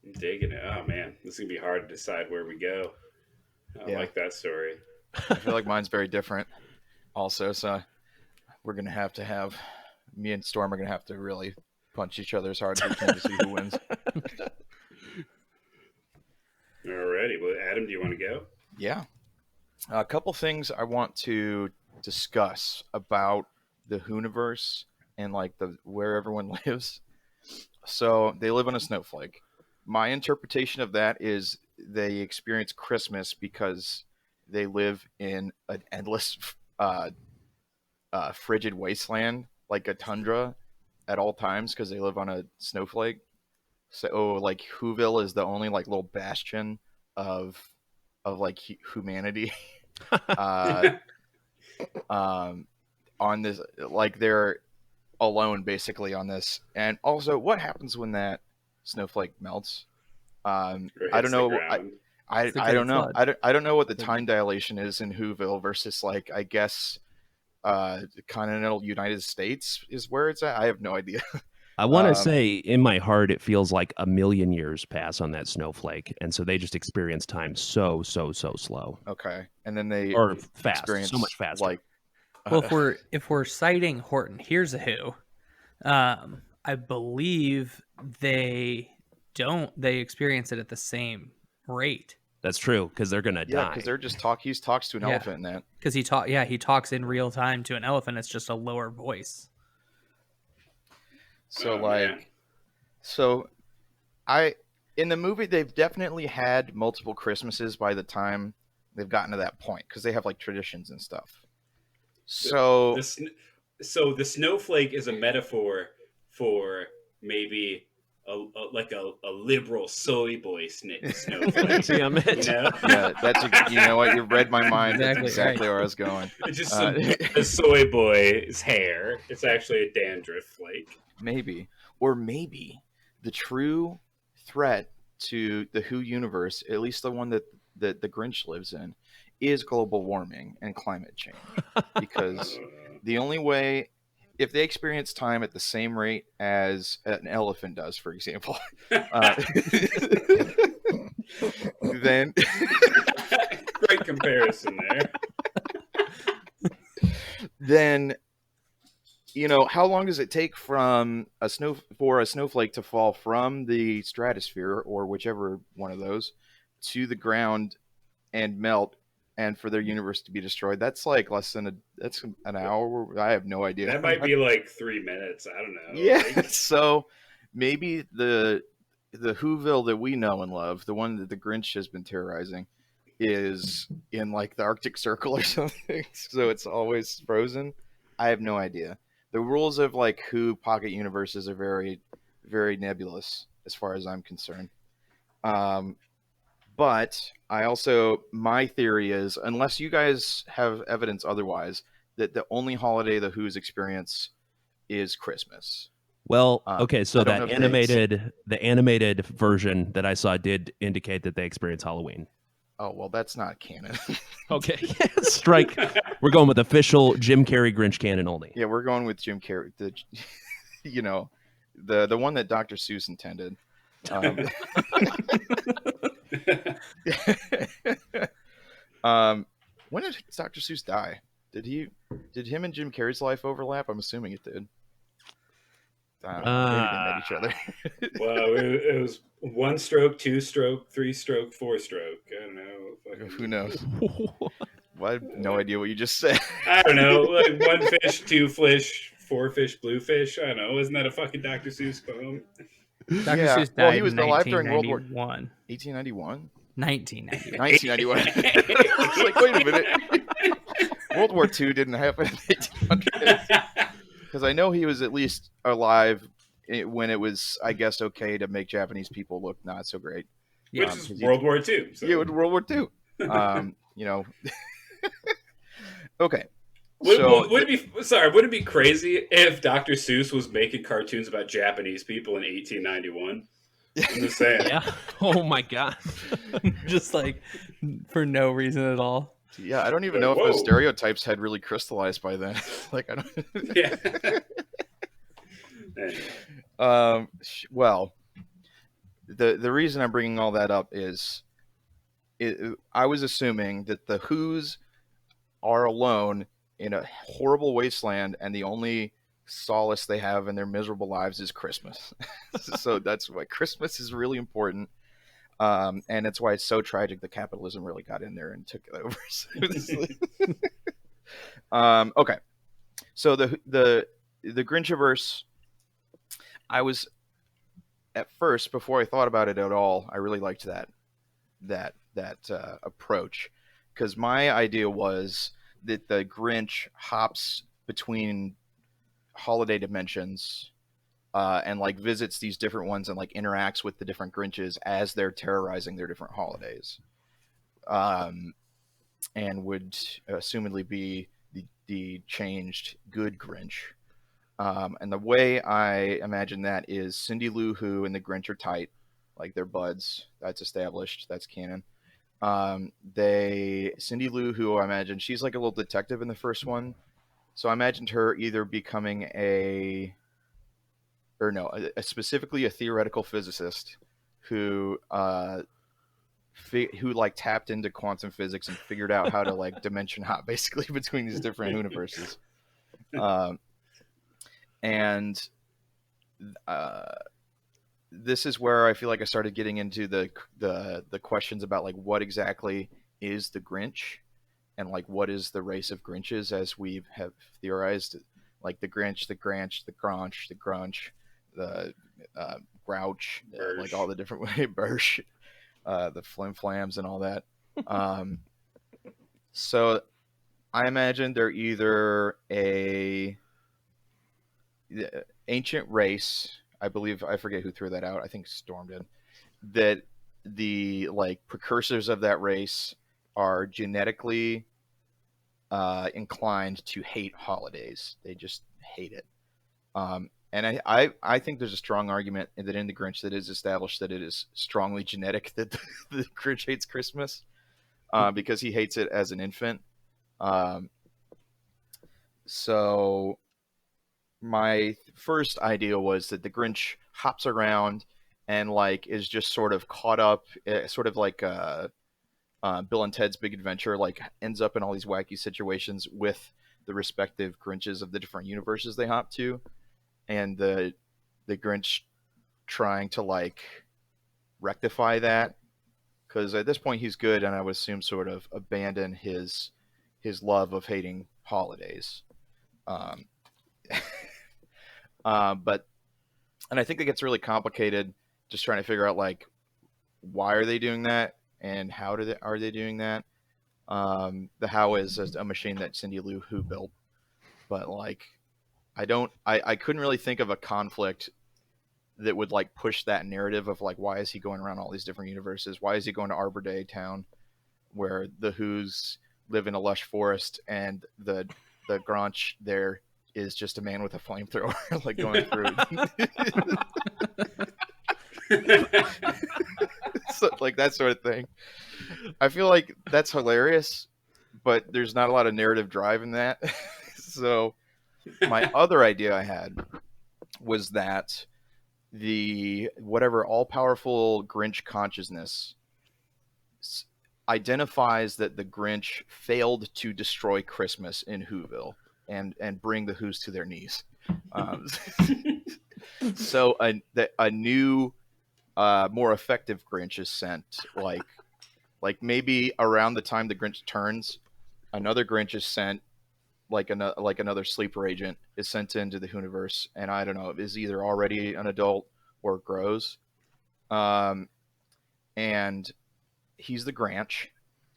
I'm digging it. Oh, man. This is going to be hard to decide where we go. I like that story. I feel like mine's very different also, so we're going to have me and Storm are going to have to really punch each other as hard as we can to see who wins. Alrighty. Well, Adam, do you want to go? Yeah. A couple things I want to discuss about the Whoniverse and like where everyone lives. So they live on a snowflake. My interpretation of that is they experience Christmas because they live in an endless frigid wasteland, like a tundra at all times because they live on a snowflake. So like Whoville is the only like little bastion of like humanity on this, like they're alone basically on this. And also, what happens when that snowflake melts? I don't know. I don't know. I don't know what the time dilation is in Whoville versus like I guess the continental United States is where it's at. I have no idea. I want to say in my heart it feels like a million years pass on that snowflake, and so they just experience time so slow. Okay, and then they fast, so much faster. Like, well, if we're citing Horton, here's a who. I believe they experience it at the same rate. That's true because they're gonna die. Because they're just he talks to an elephant in that. Because he talks in real time to an elephant. It's just a lower voice. So in the movie they've definitely had multiple Christmases by the time they've gotten to that point because they have like traditions and stuff. So the snowflake is a metaphor for maybe a liberal soy boy snowflake. Damn it. You know? Yeah, you know what? You read my mind. Exactly, that's exactly where I was going. It's just a soy boy's hair. It's actually a dandruff flake. Maybe the true threat to the Who universe, at least the one that the Grinch lives in, is global warming and climate change. Because the only way, if they experience time at the same rate as an elephant does, for example, then Great comparison there. then how long does it take for a snowflake to fall from the stratosphere or whichever one of those to the ground and melt and for their universe to be destroyed? That's like that's an hour. I have no idea. That might be like 3 minutes. I don't know. Yeah. Like, So maybe the Whoville that we know and love, the one that the Grinch has been terrorizing, is in like the Arctic Circle or something. So it's always frozen. I have no idea. The rules of like Who pocket universes are very, very nebulous as far as I'm concerned. But my theory is, unless you guys have evidence otherwise, that the only holiday the Who's experience is Christmas. Well, okay, so I don't know the animated version that I saw did indicate that they experience Halloween. Oh, well, that's not canon. Okay, strike. We're going with official Jim Carrey Grinch canon only. Yeah, we're going with Jim Carrey. The one that Dr. Seuss intended. When did Dr. Seuss die? Did him and Jim Carrey's life overlap? I'm assuming it did. I don't know. Maybe they met each other. well, it was 1 stroke, 2 stroke, 3 stroke, 4 stroke. I don't know. Who knows? Well, I have no idea what you just said. I don't know. Like 1 fish, 2 fish, 4 fish, blue fish. I don't know. Isn't that a fucking Dr. Seuss poem? Dr. Yeah. Seuss died Well, he was in alive during World War 1891. 1891. 1991. 1991. I was like, wait a minute. World War II didn't happen in the 1800s. Because I know he was at least alive when it was, I guess, okay to make Japanese people look not so great. Which is World War II. So. Yeah, World War II. Okay. Would it be crazy if Dr. Seuss was making cartoons about Japanese people in 1891? I'm just saying. Yeah. Oh my god. Just like for no reason at all. Yeah, I don't even know if those stereotypes had really crystallized by then. Like, I don't. Yeah. Well, the reason I'm bringing all that up is, I was assuming that the Who's are alone in a horrible wasteland, and the only solace they have in their miserable lives is Christmas. So that's why Christmas is really important. And that's why it's so tragic that capitalism really got in there and took it over. Okay, so the Grinchiverse, I was at first, before I thought about it at all, I really liked that approach, because my idea was that the Grinch hops between holiday dimensions. And like visits these different ones and like interacts with the different Grinches as they're terrorizing their different holidays, and would assumedly be the changed good Grinch. And the way I imagine that is Cindy Lou Who and the Grinch are tight, like they're buds. That's established. That's canon. Cindy Lou Who, I imagine she's like a little detective in the first one, so I imagined her either becoming specifically a theoretical physicist who like tapped into quantum physics and figured out how to like dimension hop basically between these different universes. This is where I feel like I started getting into the questions about like what exactly is the Grinch, and like what is the race of Grinches as we have theorized, like the Grinch, the Granch, the Gronch, the Grunch, the Grouch, like all the different way Birch, the Flim Flams and all that. So I imagine they're either a ancient race. I believe, I forget who threw that out. I think Storm did. That the like precursors of that race are genetically inclined to hate holidays. They just hate it. And I think there's a strong argument that in the Grinch that is established that it is strongly genetic that the Grinch hates Christmas, because he hates it as an infant. So my first idea was that the Grinch hops around and like is just sort of caught up, sort of like Bill and Ted's Big Adventure, like ends up in all these wacky situations with the respective Grinches of the different universes they hop to, and the Grinch trying to like rectify that, because at this point he's good, and I would assume sort of abandon his love of hating holidays. Um, but and I think it gets really complicated just trying to figure out like why are they doing that and how are they doing that. The how is a machine that Cindy Lou Who built, but like I couldn't really think of a conflict that would like push that narrative of like why is he going around all these different universes? Why is he going to Arbor Day Town where the Who's live in a lush forest and the Grinch there is just a man with a flamethrower like going through so, like that sort of thing. I feel like that's hilarious, but there's not a lot of narrative drive in that. So my other idea I had was that the whatever all-powerful Grinch consciousness identifies that the Grinch failed to destroy Christmas in Whoville and bring the Who's to their knees. So a new, more effective Grinch is sent, like maybe around the time the Grinch turns, another Grinch is sent, like another sleeper agent is sent into the Whoniverse, and I don't know, is either already an adult or grows, and he's the Grinch,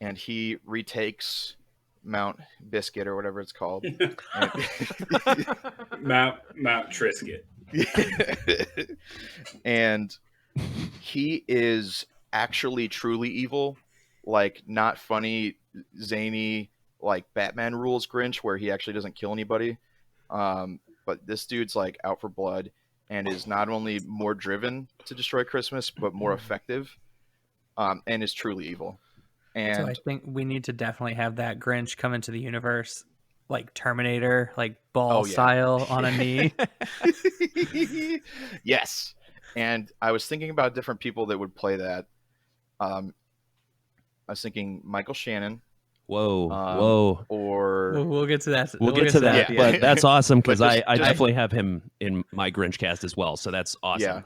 and he retakes Mount Biscuit or whatever it's called. Mount Triscuit. And he is actually truly evil, like not funny, zany, like Batman rules Grinch, where he actually doesn't kill anybody. But this dude's like out for blood and is not only more driven to destroy Christmas, but more effective, and is truly evil. And so I think we need to definitely have that Grinch come into the universe like Terminator, like ball style on a knee. Yes. And I was thinking about different people that would play that. I was thinking Michael Shannon. Whoa. Or we'll get to that. We'll get to that. Yeah. But that's awesome because But I just- definitely have him in my Grinch cast as well. So that's awesome. Yeah.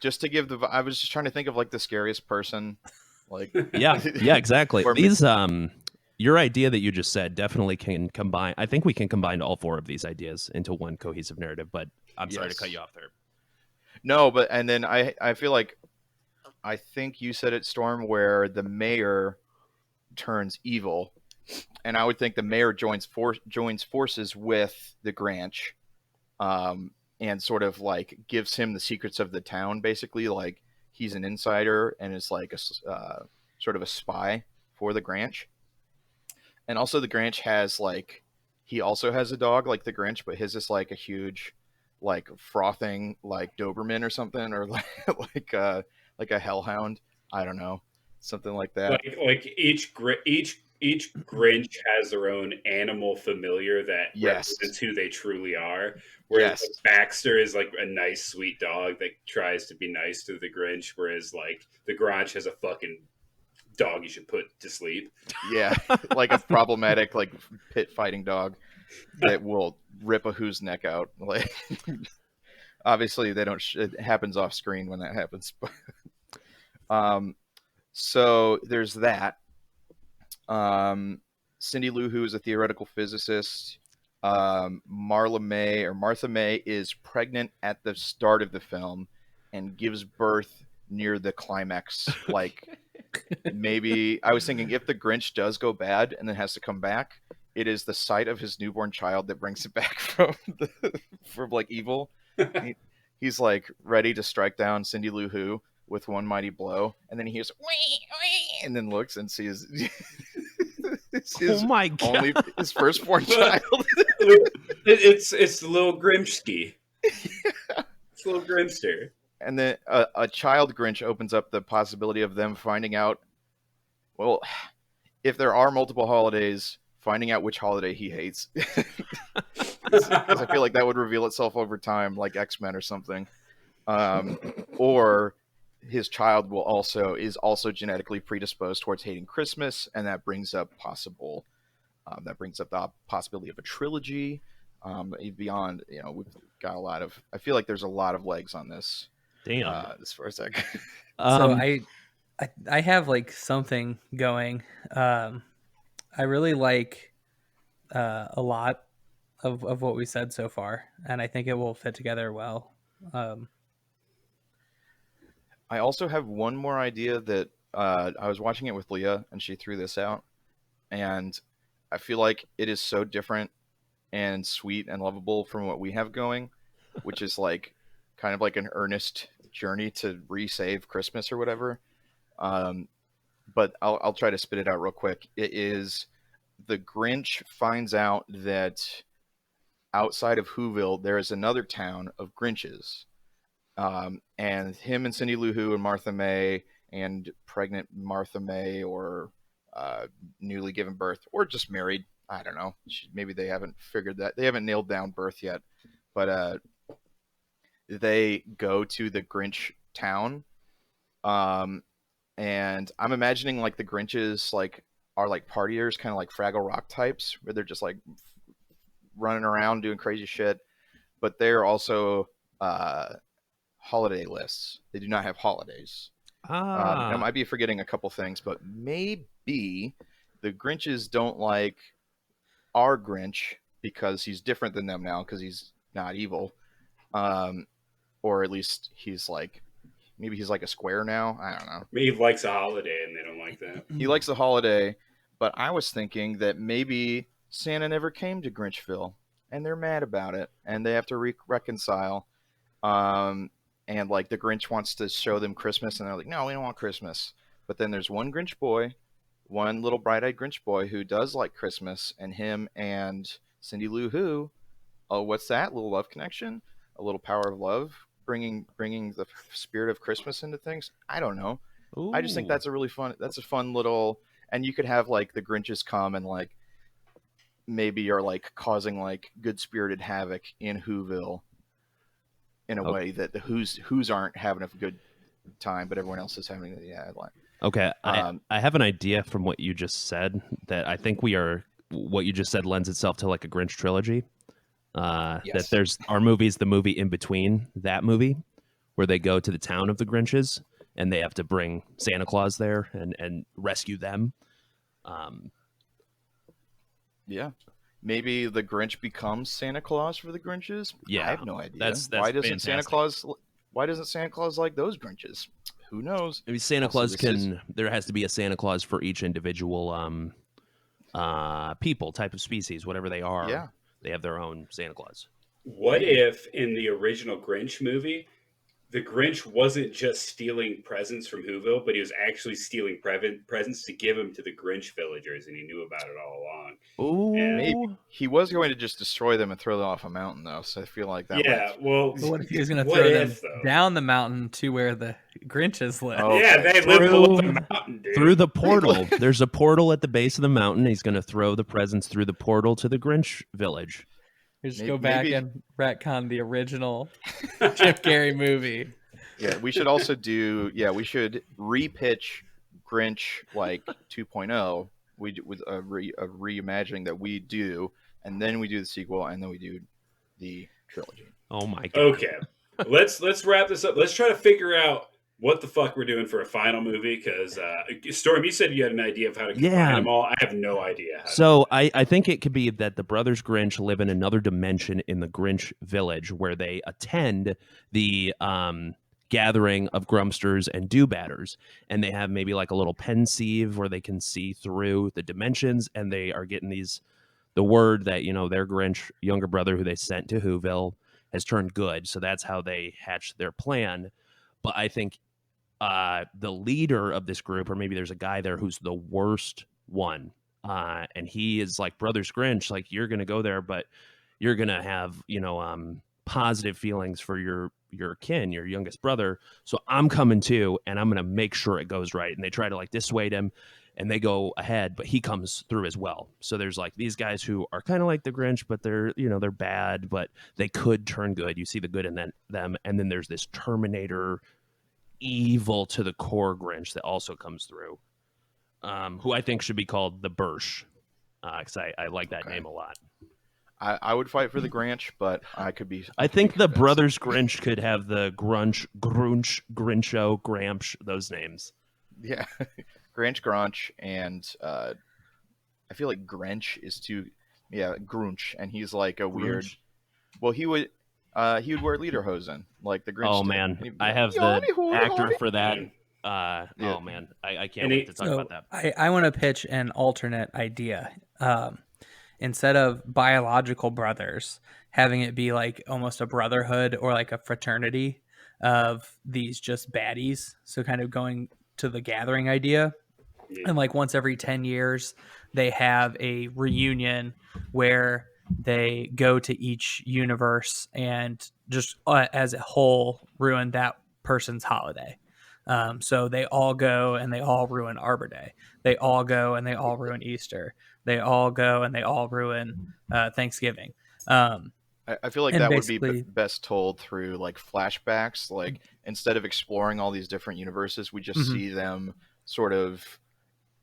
Just to give I was just trying to think of like the scariest person. Like Yeah, exactly. Or- These your idea that you just said definitely can combine. I think we can combine all four of these ideas into one cohesive narrative, but I'm sorry to Yes. cut you off there. No, but and then I feel like I think you said it, Storm, where the mayor turns evil, and I would think the mayor joins forces with the Grinch, and sort of like gives him the secrets of the town. Basically, like he's an insider and is like a sort of a spy for the Grinch. And also, the Grinch has like he also has a dog like the Grinch, but his is like a huge, like frothing like Doberman or something, or like a hellhound. I don't know, something like that. Like each Grinch has their own animal familiar that Yes. represents who they truly are. Whereas Yes. like, Baxter is like a nice, sweet dog that tries to be nice to the Grinch, whereas like the Grinch has a fucking dog you should put to sleep. Yeah, like a problematic like pit fighting dog that will rip a Who's neck out. Like, obviously they don't. It happens off screen when that happens. So there's that. Cindy Lou Who is a theoretical physicist. Martha May is pregnant at the start of the film and gives birth near the climax. Like, maybe I was thinking if the Grinch does go bad and then has to come back, it is the sight of his newborn child that brings it back from like evil. He's like ready to strike down Cindy Lou Who with one mighty blow, and then he hears wee, wee, and then looks and sees Oh my god! only his firstborn child. It's the little Grimsky. It's a little Grimster. And then a child Grinch opens up the possibility of them finding out, well, if there are multiple holidays, finding out which holiday he hates. Because I feel like that would reveal itself over time, like X-Men or something. Or his child is also genetically predisposed towards hating Christmas, and that brings up the possibility of a trilogy. Beyond, we've got a lot of. I feel like there's a lot of legs on this. Damn. As far as that. So I have like something going. I really like a lot of what we said so far, and I think it will fit together well. I also have one more idea that I was watching it with Leah, and she threw this out, and I feel like it is so different and sweet and lovable from what we have going, which is like kind of like an earnest journey to resave Christmas or whatever. But I'll try to spit it out real quick. It is the Grinch finds out that outside of Whoville there is another town of Grinches. And him and Cindy Lou Who and Martha May and pregnant Martha May, or newly given birth, or just married. I don't know. Maybe they haven't figured that. They haven't nailed down birth yet. But they go to the Grinch town. And I'm imagining like the Grinches are like partiers, kind of like Fraggle Rock types, where they're just like running around doing crazy shit. But they're also holiday lists. They do not have holidays. I might be forgetting a couple things, but maybe the Grinches don't like our Grinch because he's different than them now, because he's not evil. Or at least maybe he's like a square now. I don't know. Maybe he likes a holiday and they don't like that. He likes the holiday, but I was thinking that maybe Santa never came to Grinchville, and they're mad about it, and they have to reconcile. And like the Grinch wants to show them Christmas, and they're like, no, we don't want Christmas. But then there's one Grinch boy, one little bright-eyed Grinch boy who does like Christmas, and him and Cindy Lou Who, oh, what's that? Little love connection? A little power of love, bringing the spirit of Christmas into things? I don't know. Ooh. I just think that's a fun little, and you could have like the Grinches come and like maybe are like causing like good-spirited havoc in Whoville, in a way that the Who's aren't having a good time, but everyone else is having Okay, I have an idea from what you just said that I think what you just said lends itself to like a Grinch trilogy. Yes. That there's our movie's the movie in between that movie, where they go to the town of the Grinches and they have to bring Santa Claus there and rescue them. Yeah. Maybe the Grinch becomes Santa Claus for the Grinches? Yeah. I have no idea. That's why doesn't fantastic. Why doesn't Santa Claus like those Grinches? Who knows? Maybe Santa Claus there has to be a Santa Claus for each individual people, type of species, whatever they are. Yeah. They have their own Santa Claus. What if in the original Grinch movie, the Grinch wasn't just stealing presents from Whoville, but he was actually stealing presents to give them to the Grinch villagers, and he knew about it all along. Ooh. And maybe he was going to just destroy them and throw them off a mountain, though. So I feel like that. Yeah, well, but what if he was going to throw them down the mountain to where the Grinches live? Oh, yeah, they live below the mountain, dude. Through the portal. There's a portal at the base of the mountain. He's going to throw the presents through the portal to the Grinch village. We just go back and retcon the original Jim Carrey movie. Yeah, we should also we should repitch Grinch like 2.0. We do with a reimagining that we do, and then we do the sequel, and then we do the trilogy. Oh my god. Okay. Let's wrap this up. Let's try to figure out what the fuck we're doing for a final movie, because Storm, you said you had an idea of how to combine them all. I have no idea. So I think it could be that the brothers Grinch live in another dimension in the Grinch village, where they attend the gathering of Grumpsters and Do-Batters, and they have maybe like a little pensieve where they can see through the dimensions, and they are getting the word that their Grinch younger brother, who they sent to Whoville, has turned good. So that's how they hatched their plan. But I think the leader of this group, or maybe there's a guy there who's the worst one, and he is like, brothers Grinch, like, you're gonna go there, but you're gonna have positive feelings for your kin, your youngest brother, so I'm coming too, and I'm gonna make sure it goes right. And they try to like dissuade him, and they go ahead, but he comes through as well. So there's like these guys who are kind of like the Grinch, but they're they're bad, but they could turn good. You see the good in them. And then there's this Terminator evil to the core Grinch that also comes through, who I think should be called the Bursch, because I like that name a lot. I would fight for the Grinch, but I could be. I think the brothers Grinch could have the Grunch, Grincho, Gramsh, those names. Yeah, Grinch, Grunch, and I feel like Grinch is too. Yeah, Grunch, and he's like a weird. Grunch? Well, he would wear lederhosen like the Grinch. Oh did. man, And he'd be I like, have the "Yawny, hoody, actor hoody." for that. Yeah. Oh man, I can't And wait to talk So about that. I want to pitch an alternate idea. Instead of biological brothers, having it be like almost a brotherhood or like a fraternity of these just baddies. So kind of going to the gathering idea. Yeah. And like once every 10 years, they have a reunion where they go to each universe and just as a whole ruin that person's holiday. So they all go and they all ruin Arbor Day. They all go and they all ruin Easter. They all go and they all ruin Thanksgiving. I feel like And that would be basically- best told through like flashbacks. Like instead of exploring all these different universes, we just Mhm. see them sort of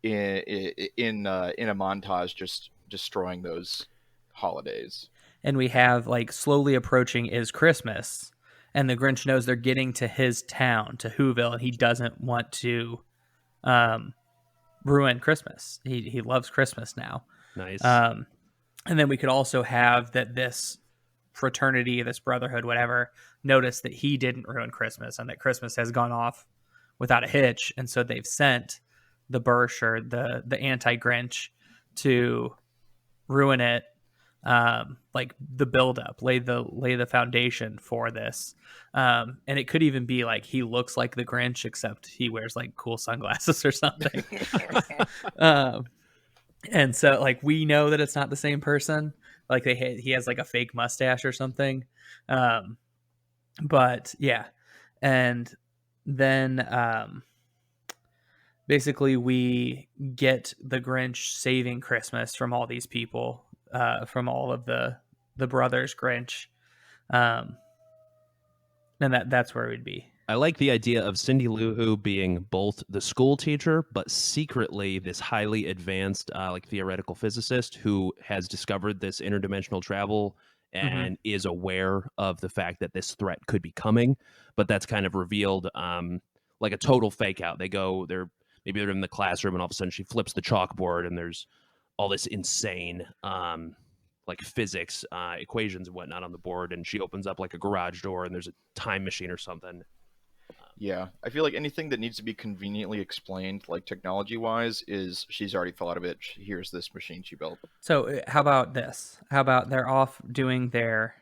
in a montage, just destroying those holidays. And we have like slowly approaching is Christmas, and the Grinch knows they're getting to his town, to Whoville, and he doesn't want to ruin Christmas. He loves Christmas now. Nice. And then we could also have that this fraternity, this brotherhood, whatever, notice that he didn't ruin Christmas and that Christmas has gone off without a hitch. And so they've sent the Bursch or the anti-Grinch to ruin it, like the buildup, lay the foundation for this. And it could even be like he looks like the Grinch, except he wears like cool sunglasses or something. And so like we know that it's not the same person. Like he has like a fake mustache or something. But yeah. And then basically we get the Grinch saving Christmas from all these people, from all of the brothers Grinch. And that's where we'd be. I like the idea of Cindy Lou Who being both the school teacher, but secretly this highly advanced, like theoretical physicist who has discovered this interdimensional travel and is aware of the fact that this threat could be coming. But that's kind of revealed, like a total fake out. They're in the classroom, and all of a sudden she flips the chalkboard, and there's all this insane, like physics equations and whatnot on the board, and she opens up like a garage door, and there's a time machine or something. Yeah, I feel like anything that needs to be conveniently explained, like technology-wise, is she's already thought of it. Here's this machine she built. So how about this? How about they're off doing their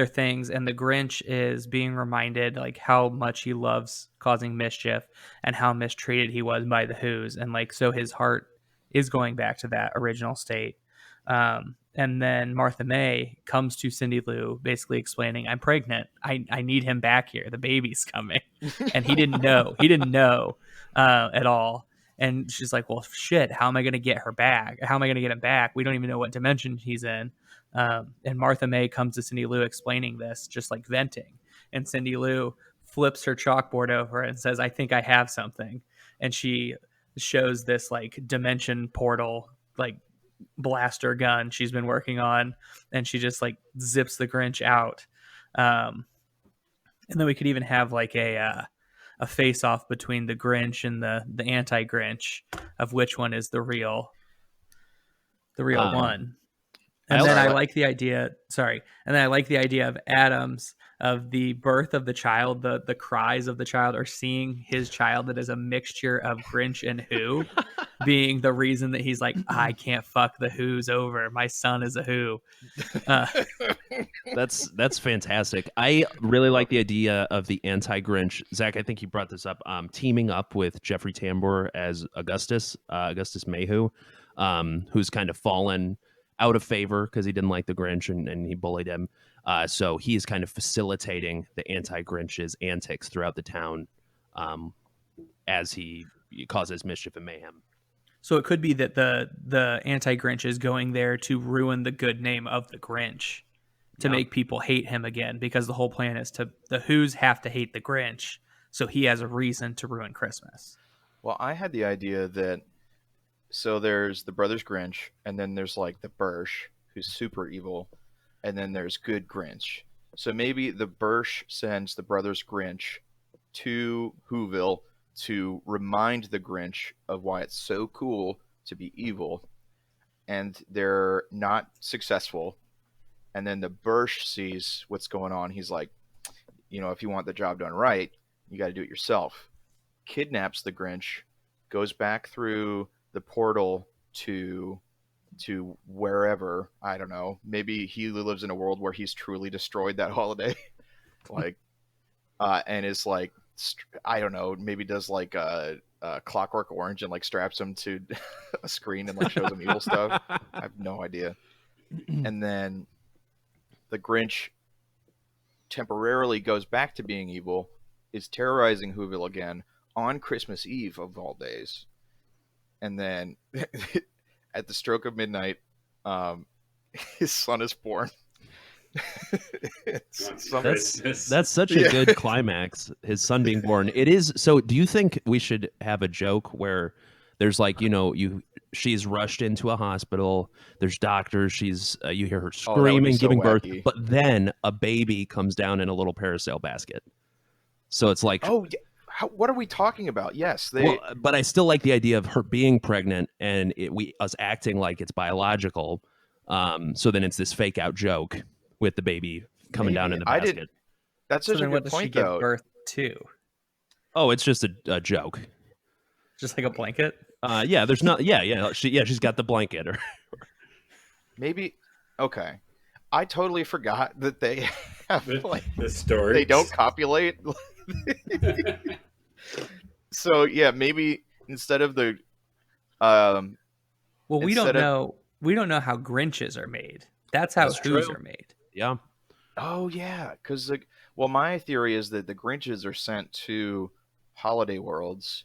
things, and the Grinch is being reminded like how much he loves causing mischief and how mistreated he was by the Who's, and like so his heart is going back to that original state. And then Martha May comes to Cindy Lou basically explaining, I'm pregnant. I need him back here. The baby's coming. And he didn't know. He didn't know at all. And she's like, well, shit, how am I going to get her back? How am I going to get him back? We don't even know what dimension he's in. And Martha May comes to Cindy Lou explaining this, just like venting. And Cindy Lou flips her chalkboard over and says, I think I have something. And she shows this like dimension portal, like blaster gun she's been working on, and she just like zips the Grinch out. And then we could even have like a face off between the Grinch and the anti-Grinch of which one is the real one. And then I like the idea. Sorry. And then I like the idea of Adams, of the birth of the child, the cries of the child, or seeing his child that is a mixture of Grinch and Who, being the reason that he's like, I can't fuck the Who's over. My son is a Who. That's fantastic. I really like the idea of the anti-Grinch. Zach, I think you brought this up. Teaming up with Jeffrey Tambor as Augustus Mayhew, who's kind of fallen out of favor because he didn't like the Grinch and he bullied him. So he is kind of facilitating the anti-Grinch's antics throughout the town as he causes mischief and mayhem. So it could be that the anti-Grinch is going there to ruin the good name of the Grinch, to make people hate him again, because the whole plan is the Who's have to hate the Grinch so he has a reason to ruin Christmas. Well, I had the idea that so there's the Brothers Grinch, and then there's like the Bursch, who's super evil, and then there's good Grinch. So maybe the Bursch sends the Brothers Grinch to Whoville to remind the Grinch of why it's so cool to be evil, and they're not successful. And then the Bursch sees what's going on. He's like, if you want the job done right, you got to do it yourself. Kidnaps the Grinch, goes back through the portal to wherever, I don't know. Maybe he lives in a world where he's truly destroyed that holiday, like, and is like, I don't know. Maybe does like a Clockwork Orange and like straps him to a screen and like shows him evil stuff. I have no idea. And then the Grinch temporarily goes back to being evil, is terrorizing Whoville again on Christmas Eve of all days, and then at the stroke of midnight, his son is born. That's such a good climax. His son being born. It is. So, do you think we should have a joke where there's like she's rushed into a hospital. There's doctors. She's you hear her screaming, giving birth, but then a baby comes down in a little parasail basket. So it's like, oh, what are we talking about? Yes, but I still like the idea of her being pregnant and us acting like it's biological. So then it's this fake out joke with the baby coming down in the basket. That's such a good point, does she give birth to? Oh, it's just a joke. Just like a blanket. Yeah. There's not. Yeah. She's got the blanket. Or maybe. Okay. I totally forgot that they have the story. They don't copulate. So yeah, maybe instead of the. Well, we don't know. We don't know how Grinches are made. That's how Who's are made. Yeah. Oh yeah, because my theory is that the Grinches are sent to holiday worlds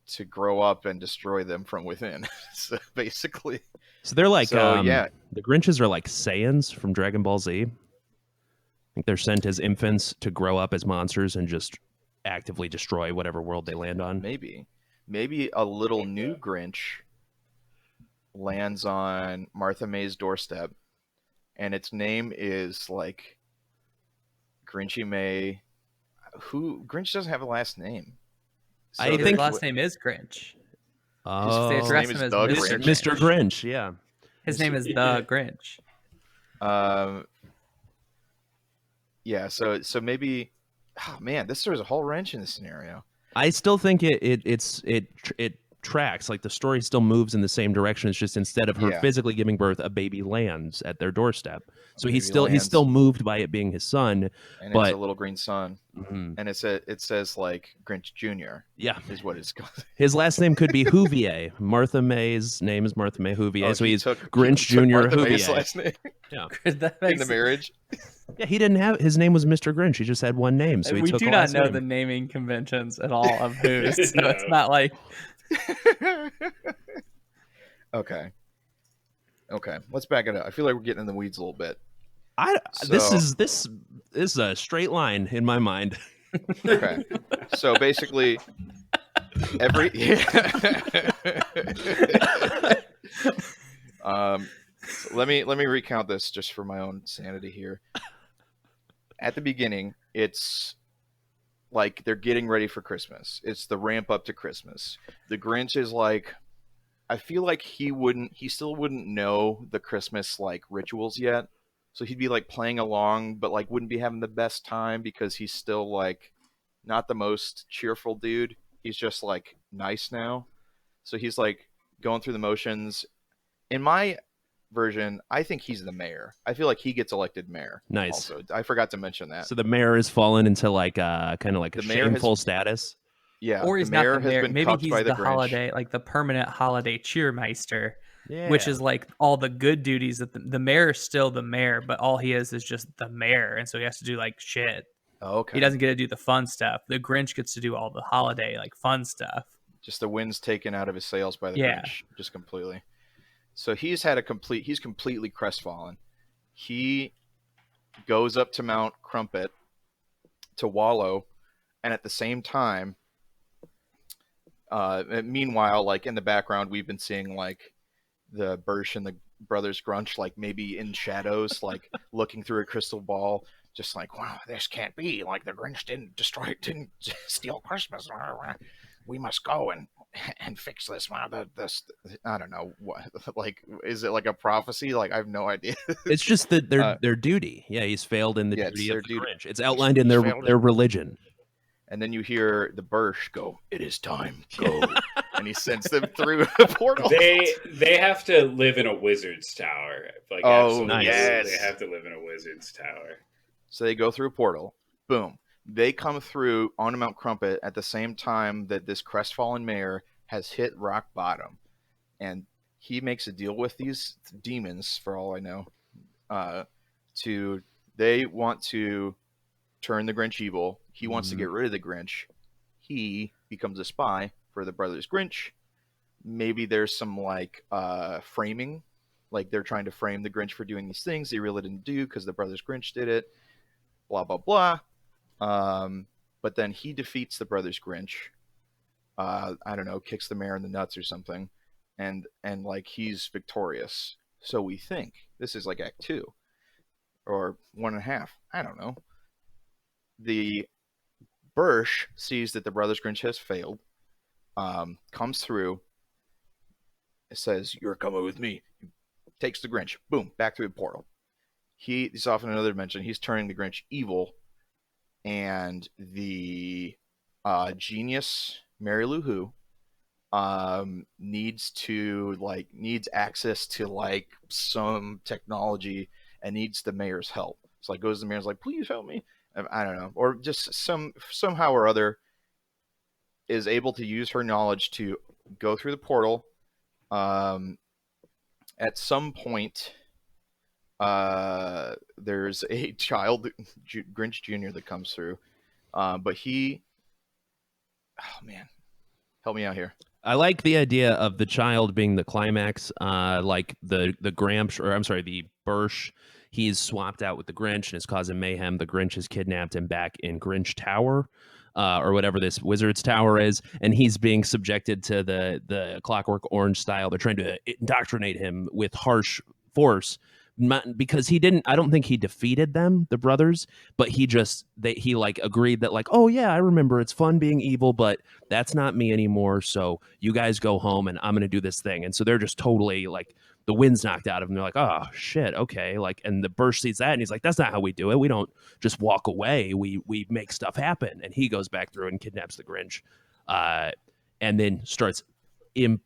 to grow up and destroy them from within. So basically, they're like the Grinches are like Saiyans from Dragon Ball Z. I think they're sent as infants to grow up as monsters and just actively destroy whatever world they land on. Maybe a little new Grinch lands on Martha May's doorstep, and its name is like Grinchy May. Grinch doesn't have a last name. So I think his last name is Grinch. Oh, his name is Mr. Grinch. Yeah, his name is the Grinch. Yeah. So maybe. Oh man, this throws a whole wrench in the scenario. I still think it tracks. Like the story still moves in the same direction. It's just instead of her physically giving birth, a baby lands at their doorstep. So he's still moved by it being his son, and but it's a little green son, and it says like Grinch Jr. Yeah, is what it's called. His last name could be Whovier. Martha May's name is Martha May Whovier, so he's Grinch Jr. Whovier. Last name. Yeah, in the marriage. Yeah, he didn't have his name was Mr. Grinch. He just had one name, so we do not know the naming conventions at all of Who's, so it's not like. Okay, let's back it up. I feel like we're getting in the weeds a little bit. This is a straight line in my mind. Okay, so basically let me recount this just for my own sanity here. At the beginning, it's like they're getting ready for Christmas. It's the ramp up to Christmas. The Grinch is like, I feel like he still wouldn't know the Christmas like rituals yet. So he'd be like playing along, but like wouldn't be having the best time because he's still like not the most cheerful dude. He's just like nice now. So he's like going through the motions. In my version, I think he's the mayor. I feel like he gets elected mayor. Nice. Also, I forgot to mention that. So the mayor has fallen into like kind of like a shameful status. Yeah, or he's not the mayor. Maybe he's the holiday, like the permanent holiday cheermeister, which is like all the good duties that the mayor is still the mayor, but all he is just the mayor, and so he has to do like shit. Oh, okay. He doesn't get to do the fun stuff. The Grinch gets to do all the holiday like fun stuff. Just the wind's taken out of his sails by the Grinch, just completely. So he's completely crestfallen. He goes up to Mount Crumpet to wallow And at the same time, meanwhile, like in the background, we've been seeing like the Birch and the brothers Grunch, like maybe in shadows, like looking through a crystal ball, just like, wow, this can't be. Like the Grinch didn't steal Christmas. We must go and fix this. This I don't know what. Like, is it like a prophecy? Like I have no idea. It's just that their duty. Yeah, he's failed in the duty of the duty. Grinch. It's outlined in their religion. And then you hear the Birch go, "It is time, go," and he sends them through a portal. They have to live in a wizard's tower. Like, nice. Yes. They have to live in a wizard's tower. So they go through a portal. Boom. They come through on Mount Crumpet at the same time that this crestfallen mayor has hit rock bottom, and he makes a deal with these demons. For all I know, they want to turn the Grinch evil. He wants to get rid of the Grinch. He becomes a spy for the brothers Grinch. Maybe there's some like framing, like they're trying to frame the Grinch for doing these things they really didn't do because the brothers Grinch did it. Blah blah blah. But then he defeats the brothers Grinch. I don't know, kicks the mayor in the nuts or something, and like he's victorious. So we think this is like Act 2 or 1.5. I don't know. The Birch sees that the brothers Grinch has failed, comes through, says, "You're coming with me," takes the Grinch, boom, back through the portal. He's off in another dimension. He's turning the Grinch evil, and the genius Mary Lou Who needs access to like some technology and needs the mayor's help. So like goes to the mayor's like, "Please help me." I don't know, or just somehow or other is able to use her knowledge to go through the portal. At some point, there's a child, Grinch Jr., that comes through, but he, oh man, help me out here. I like the idea of the child being the climax, like the Gramps, or I'm sorry, the Birch. He's swapped out with the Grinch and is causing mayhem. The Grinch has kidnapped him back in Grinch Tower, or whatever this wizard's tower is, and he's being subjected to the Clockwork Orange style. They're trying to indoctrinate him with harsh force, because he didn't. I don't think he defeated them, the brothers, but he like agreed that like, oh yeah, I remember, it's fun being evil, but that's not me anymore. So you guys go home, and I'm gonna do this thing. And so they're just totally like, the wind's knocked out of him. They're like, oh shit, okay. Like, and the Birch sees that and he's like, that's not how we do it. We don't just walk away. We make stuff happen. And he goes back through and kidnaps the Grinch, and then starts being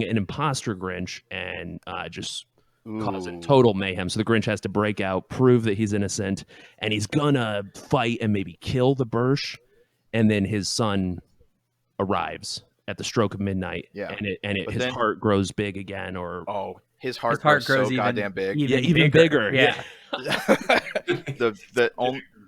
an imposter Grinch and just causing total mayhem. So the Grinch has to break out, prove that he's innocent, and he's gonna fight and maybe kill the Birch. And then his son arrives at the stroke of midnight, and his heart grows big again, or his heart grows so goddamn big, even bigger. Yeah.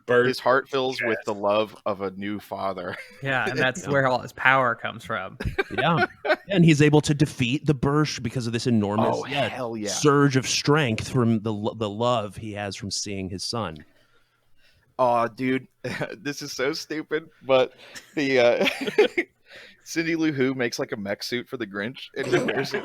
His heart fills with the love of a new father. Yeah, and that's where all his power comes from. Yeah, and he's able to defeat the Birch because of this enormous surge of strength from the love he has from seeing his son. Oh, dude, this is so stupid, but the Cindy Lou Who makes like a mech suit for the Grinch, and he wears it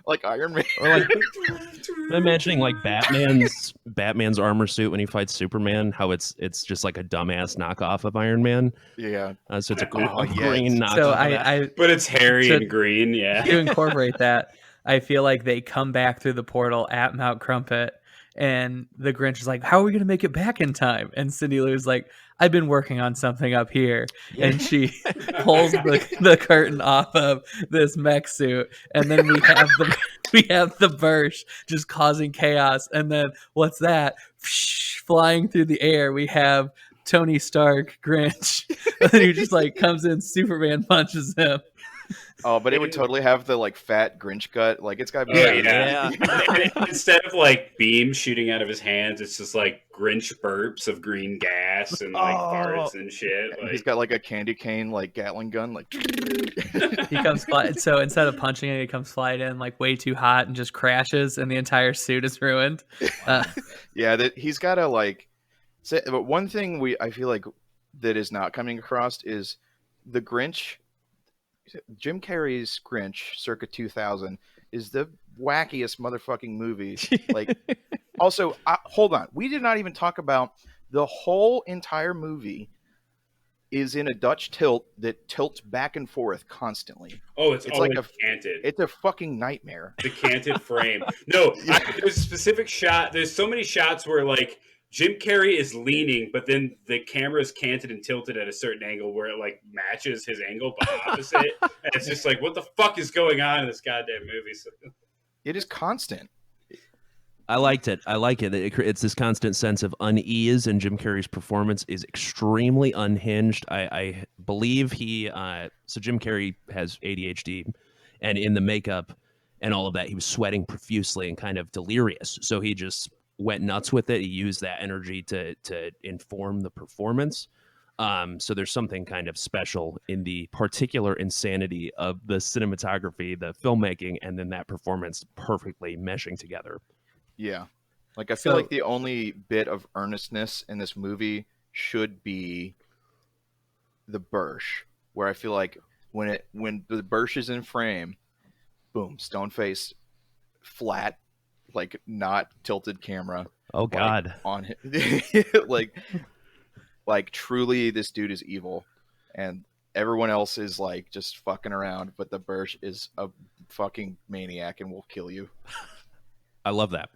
like Iron Man. Or like, I'm imagining like Batman's armor suit when he fights Superman, how it's just like a dumbass knockoff of Iron Man. Yeah. So it's a green knockoff. So but it's hairy and green. Yeah. To incorporate that, I feel like they come back through the portal at Mount Crumpet, and the Grinch is like, "How are we going to make it back in time?" And Cindy Lou's like, "I've been working on something up here." Yeah. And she pulls the curtain off of this mech suit, and then we have the Birch just causing chaos. And then what's that? Flying through the air, we have Tony Stark Grinch, and then he just like comes in, Superman punches him. Oh, but it would totally have the like fat Grinch gut. Like it's got to be. Yeah. Instead of like beams shooting out of his hands, it's just like Grinch burps of green gas and like farts and shit. Like, he's got like a candy cane like Gatling gun. Like he comes so instead of punching it, he comes flying in like way too hot and just crashes, and the entire suit is ruined. Yeah, he's got to like So, but one thing I feel like that is not coming across is the Grinch. Jim Carrey's Grinch, circa 2000, is the wackiest motherfucking movie. Like, also, hold on, we did not even talk about the whole entire movie is in a Dutch tilt that tilts back and forth constantly. Oh, it's like always canted. It's a fucking nightmare. The canted frame. No, there's a specific shot. There's so many shots where like Jim Carrey is leaning, but then the camera is canted and tilted at a certain angle where it like matches his angle but opposite. And it's just like, what the fuck is going on in this goddamn movie? It is constant. I liked it. I like it. It's this constant sense of unease, and Jim Carrey's performance is extremely unhinged. I believe so Jim Carrey has ADHD, and in the makeup and all of that, he was sweating profusely and kind of delirious. So he just went nuts with it. He used that energy to inform the performance. So there's something kind of special in the particular insanity of the cinematography, the filmmaking, and then that performance perfectly meshing together. Yeah. Like, I feel like the only bit of earnestness in this movie should be the Bursch, where I feel like when the Bursch is in frame, boom, stone face, flat, like not tilted camera. Oh God. Like, on him. like truly this dude is evil, and everyone else is like just fucking around, but the Bursch is a fucking maniac and will kill you. I love that.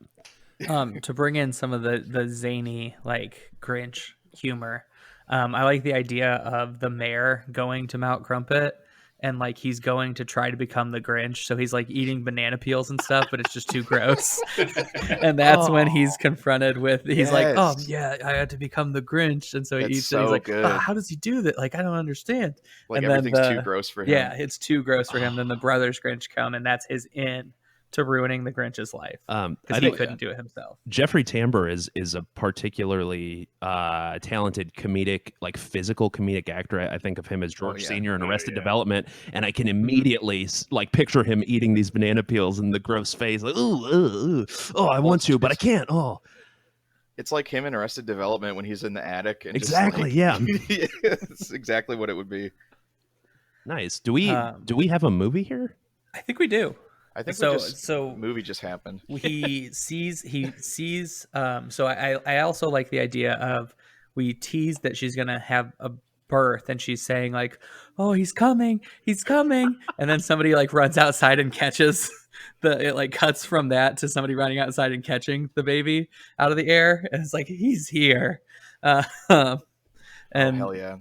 To bring in some of the zany like Grinch humor, I like the idea of the mayor going to Mount Crumpet and like he's going to try to become the Grinch, so he's like eating banana peels and stuff, but it's just too gross. And that's when he's confronted with like, oh yeah, I had to become the Grinch, and so he eats it. He's like, oh, how does he do that? Like, I don't understand. Like, and everything's too gross for him. Yeah, it's too gross for him. Then the brothers Grinch come, and that's his in to ruining the Grinch's life, because he couldn't do it himself. Jeffrey Tambor is a particularly talented comedic, like physical comedic actor. I think of him as George Sr. in Arrested Development, and I can immediately like picture him eating these banana peels and the gross face, like, ooh, I want to, but I can't. Oh, it's like him in Arrested Development when he's in the attic. And exactly, just like, yeah, it's exactly what it would be. Nice. Do we have a movie here? I think we do. I think so. The movie just happened. He sees. So I also like the idea of we tease that she's gonna have a birth, and she's saying like, "Oh, he's coming," and then somebody like runs outside and catches it like cuts from that to somebody running outside and catching the baby out of the air, and it's like he's here, and hell yeah,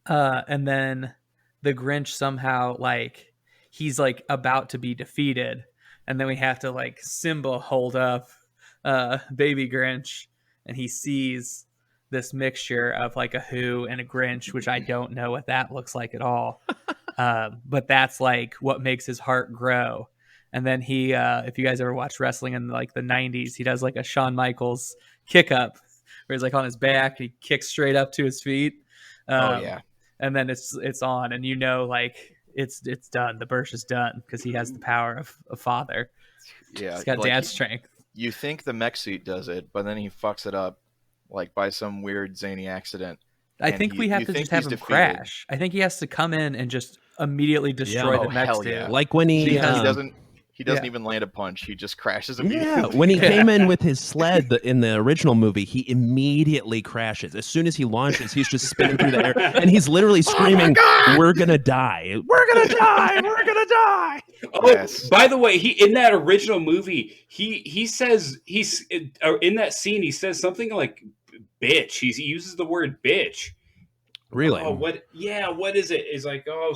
and then the Grinch somehow like. He's like about to be defeated, and then we have to like Simba hold up baby Grinch, and he sees this mixture of like a Who and a Grinch, which I don't know what that looks like at all. But that's like what makes his heart grow. And then he if you guys ever watched wrestling in like the 90s, he does like a Shawn Michaels kick up where he's like on his back, he kicks straight up to his feet. And then it's on, and like it's done. The Bursch is done because he has the power of a father. Yeah, he's got like, dad strength. You think the mech suit does it, but then he fucks it up like by some weird zany accident. I think we have to just have him crash. I think he has to come in and just immediately destroy the mech suit. Yeah. Like when he doesn't even land a punch. He just crashes immediately. Yeah, when he came in with his sled in the original movie, he immediately crashes. As soon as he launches, he's just spinning through the air, and he's literally screaming, "We're gonna die! We're gonna die! We're gonna die!" Oh, yes. By the way, in that original movie, he says in that scene he says something like "bitch." He uses the word "bitch." Really? Oh, what? Yeah, what is it? It's like, oh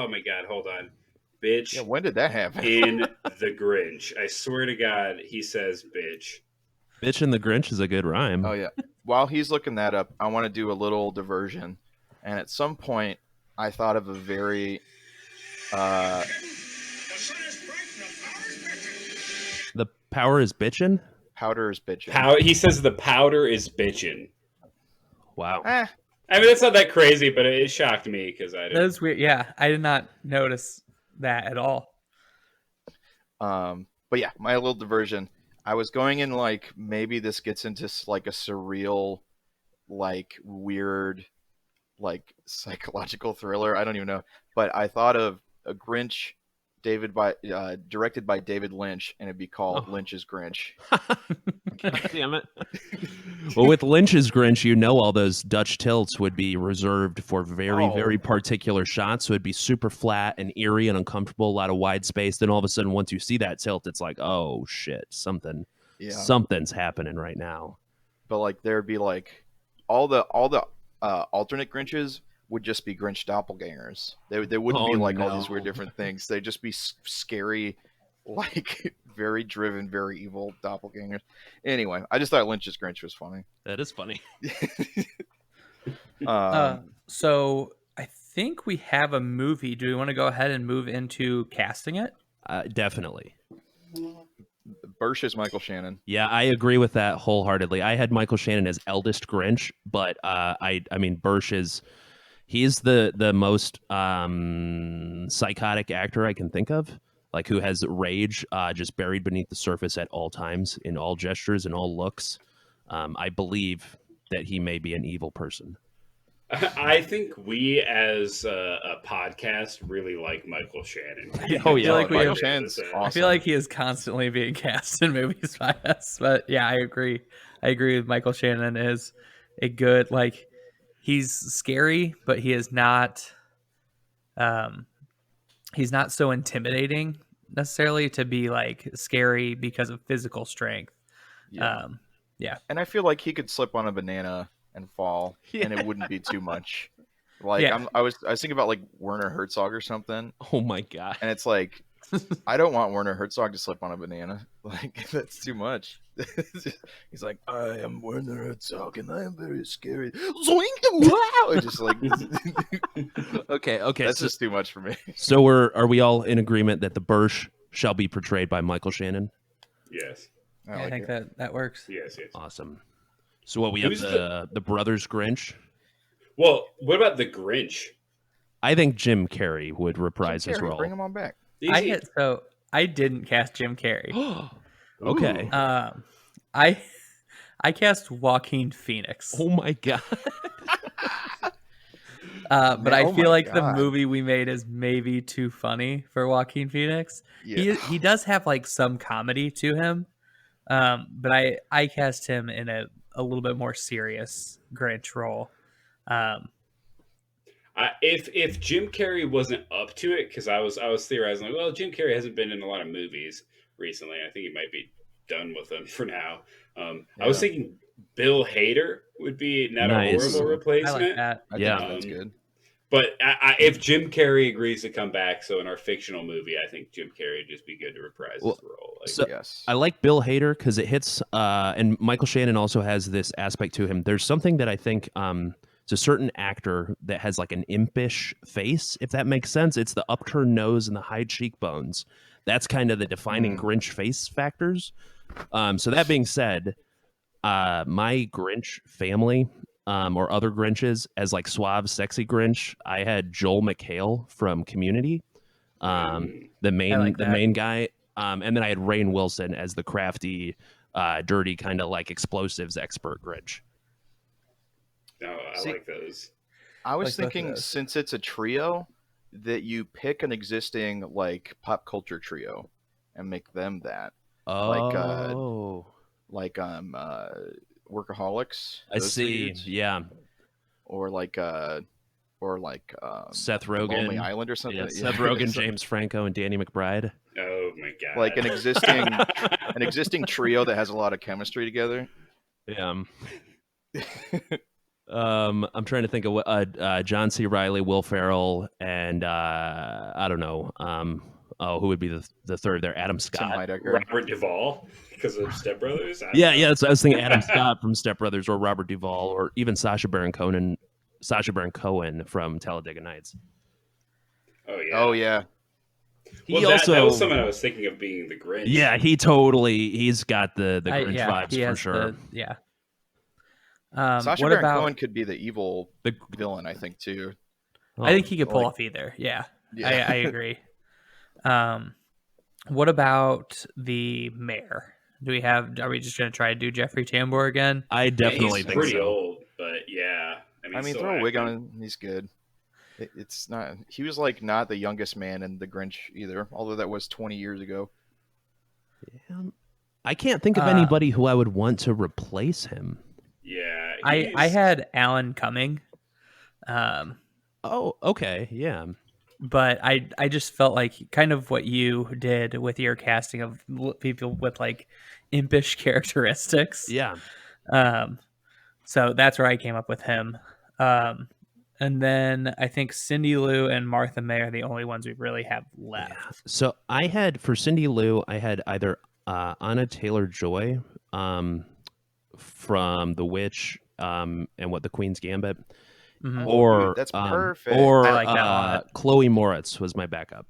my God, hold on. Bitch. Yeah, when did that happen? In The Grinch. I swear to God, he says bitch. Bitch in The Grinch is a good rhyme. Oh, yeah. While he's looking that up, I want to do a little diversion. And at some point, I thought of a very... The power is bitchin'? Powder is bitchin'. He says the powder is bitchin'. Wow. I mean, that's not that crazy, but it shocked me because I didn't... That was weird. Yeah, I did not notice that at all. But yeah, my little diversion. I was going in like maybe this gets into like a surreal, like weird, like psychological thriller. I don't even know, but I thought of a Grinch, directed by David Lynch, and it'd be called Lynch's Grinch. God damn it. Well, with Lynch's Grinch, all those Dutch tilts would be reserved for very, very particular shots. So it'd be super flat and eerie and uncomfortable, a lot of wide space. Then all of a sudden, once you see that tilt, it's like, oh shit, something's happening right now. But like there'd be like all the alternate Grinches would just be Grinch doppelgangers. They wouldn't be like all these weird different things. They'd just be scary, like very driven, very evil doppelgangers. Anyway, I just thought Lynch's Grinch was funny. That is funny. So I think we have a movie. Do we want to go ahead and move into casting it? Definitely. Bursch is Michael Shannon. Yeah, I agree with that wholeheartedly. I had Michael Shannon as eldest Grinch, but I mean Bursch he's the most psychotic actor I can think of, like who has rage just buried beneath the surface at all times, in all gestures and all looks. I believe that he may be an evil person. I think we, as a podcast, really like Michael Shannon. Oh yeah, Michael Shannon's awesome. I feel like he is constantly being cast in movies by us, but yeah, I agree. I agree with Michael Shannon is a good, like, he's scary, but he is not. He's not so intimidating necessarily to be like scary because of physical strength. Yeah. Yeah. And I feel like he could slip on a banana and fall, and it wouldn't be too much. Like I was thinking about like Werner Herzog or something. Oh my god! And it's like, I don't want Werner Herzog to slip on a banana. Like that's too much. He's like, I am Werner Herzog, and I am very scary. Zoink! Wow! It's just like, okay. That's just too much for me. So are we all in agreement that the Bursch shall be portrayed by Michael Shannon? Yes. I think that works. Yes. Awesome. So what we have the Brothers Grinch. Well, what about the Grinch? I think Jim Carrey would reprise his role. Bring him on back. I didn't cast Jim Carrey. Okay. I cast Joaquin Phoenix. Oh my god. But I feel like the movie we made is maybe too funny for Joaquin Phoenix. Yeah. He does have like some comedy to him. But I cast him in a little bit more serious Grinch role. If Jim Carrey wasn't up to it, because I was theorizing like, well, Jim Carrey hasn't been in a lot of movies recently. I think he might be done with them for now. I was thinking Bill Hader would be not a horrible replacement. I like that. I think that's good. But if Jim Carrey agrees to come back, so in our fictional movie, I think Jim Carrey would just be good to reprise his role. Yes. I like Bill Hader because it hits, and Michael Shannon also has this aspect to him. There's something that I think it's a certain actor that has like an impish face, if that makes sense. It's the upturned nose and the high cheekbones. That's kind of the defining Grinch face factors. So that being said, my Grinch family... or other Grinches as like suave, sexy Grinch. I had Joel McHale from Community, the main guy, and then I had Rainn Wilson as the crafty, dirty kind of like explosives expert Grinch. No, I like those. I was thinking, since it's a trio, that you pick an existing like pop culture trio and make them that. Workaholics. I see. Dudes. Yeah. Or like Seth Rogen, Lonely Island or something. Yeah, Seth Rogen, James Franco, and Danny McBride. Oh my god! Like an existing trio that has a lot of chemistry together. Yeah. I'm trying to think of what John C. Reilly, Will Ferrell, and I don't know. Who would be the third there? Adam Scott, Robert Duvall, because of Step Brothers. Yeah. So I was thinking Adam Scott from Step Brothers, or Robert Duvall, or even Sacha Baron Cohen from Talladega Nights. Oh yeah. That was someone I was thinking of being the Grinch. Yeah, he's got the Grinch vibes for sure. Sacha Baron Cohen could be the evil villain, I think, too. I think he could pull off either. Yeah. I agree. What about the mayor? Are we just going to try to do Jeffrey Tambor again? I definitely he's think pretty so. old, but yeah. I mean, still throw a wig on acting. him. He's good. It's not. He was like not the youngest man in The Grinch either, although that was 20 years ago. I can't think of anybody who I would want to replace him. Yeah, I had Alan Cumming. Oh, okay, yeah. But I just felt like kind of what you did with your casting of people with like impish characteristics. Yeah. So that's where I came up with him. And then I think Cindy Lou and Martha May are the only ones we really have left. Yeah. So for Cindy Lou, I had either Anna Taylor-Joy from The Witch and What the Queen's Gambit, Mhm. or Dude, that's perfect. or I like that one a lot. Chloe Moritz was my backup.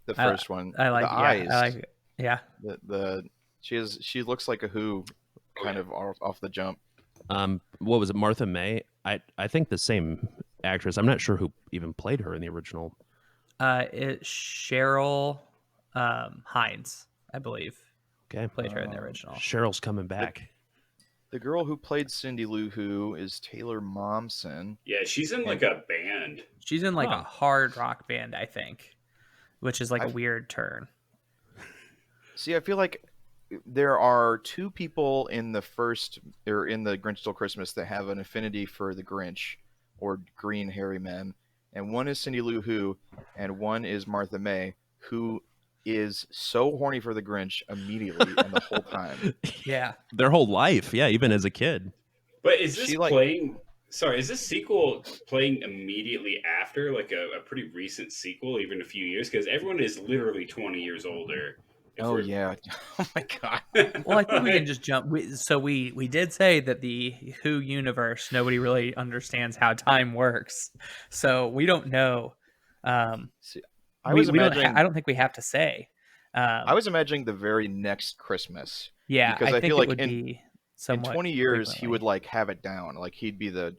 The first one. I like the yeah, eyes. I like it. Yeah. She looks like a Who, kind of off the jump. What was it, Martha May? I think the same actress. I'm not sure who even played her in the original. It's Cheryl Hines, I believe, Okay, played her in the original. Cheryl's coming back. The girl who played Cindy Lou Who is Taylor Momsen. Yeah, she's in like a band. She's in like a hard rock band, I think, which is like a weird turn. See, I feel like there are two people in the Grinch Stole Christmas that have an affinity for the Grinch or green hairy men, and one is Cindy Lou Who, and one is Martha May, who is so horny for the Grinch immediately and the whole time. Yeah, Their whole life, yeah, even as a kid. But is this She, like- playing? Sorry, is this sequel playing immediately after, like a pretty recent sequel, even a few years? Because everyone is literally 20 years older. Oh yeah! Oh my god! well, I think we can just jump. We did say that the Who universe, nobody really understands how time works, so we don't know. See, I don't think we have to say. I was imagining the very next Christmas. Yeah, because I think feel it like would in be somewhat 20 years he frequently. would like have it down. Like he'd be the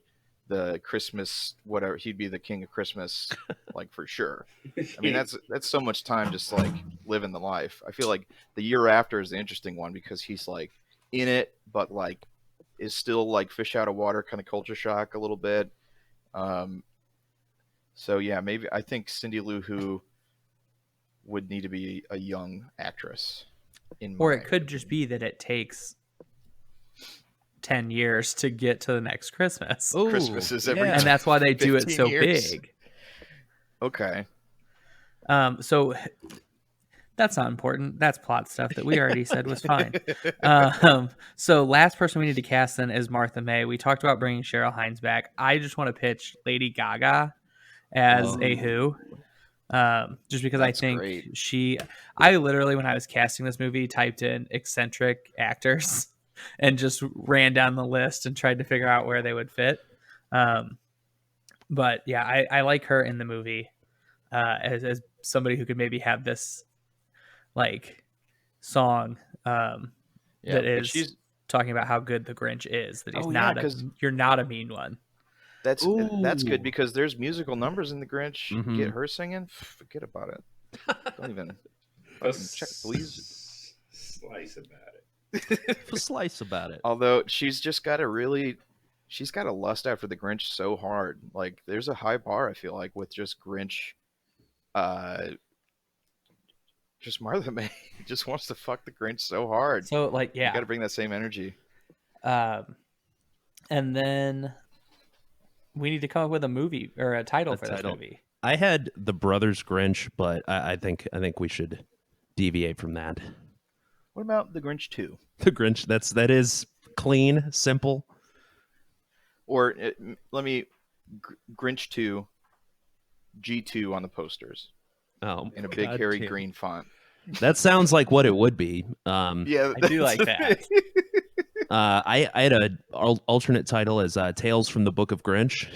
Christmas whatever. He'd be the king of Christmas, like for sure. I mean that's so much time just like living the life. I feel like the year after is the interesting one because he's like in it, but like is still like fish out of water, kind of culture shock a little bit. So yeah, maybe I think Cindy Lou Who would need to be a young actress. Or it could just be that it takes 10 years to get to the next Christmas. Ooh, Christmas is every And that's why they do it 15 so years. big. Okay. So that's not important. That's plot stuff that we already said was fine. So last person we need to cast then is Martha May. We talked about bringing Cheryl Hines back. I just want to pitch Lady Gaga as a Who. Just because That's I think great. I literally, when I was casting this movie, typed in eccentric actors and just ran down the list and tried to figure out where they would fit. But yeah, I like her in the movie as somebody who could maybe have this like song that is talking about how good the Grinch is, that he's you're not a mean one. That's good because there's musical numbers in the Grinch. Mhm. Get her singing, forget about it. Don't even check, please. Slice about it. A slice about it. Although she's got to lust after the Grinch so hard. Like there's a high bar I feel like with just Grinch. Just Martha May just wants to fuck the Grinch so hard. So like yeah, you got to bring that same energy. And then we need to come up with a movie or a title for this movie. I had The Brothers Grinch, but I think we should deviate from that. What about the Grinch 2? The Grinch, that is clean, simple. Or Grinch 2, G2 on the posters. Oh, in a big hairy green font. That sounds like what it would be. Yeah, I do like that. I had a alternate title as Tales from the Book of Grinch,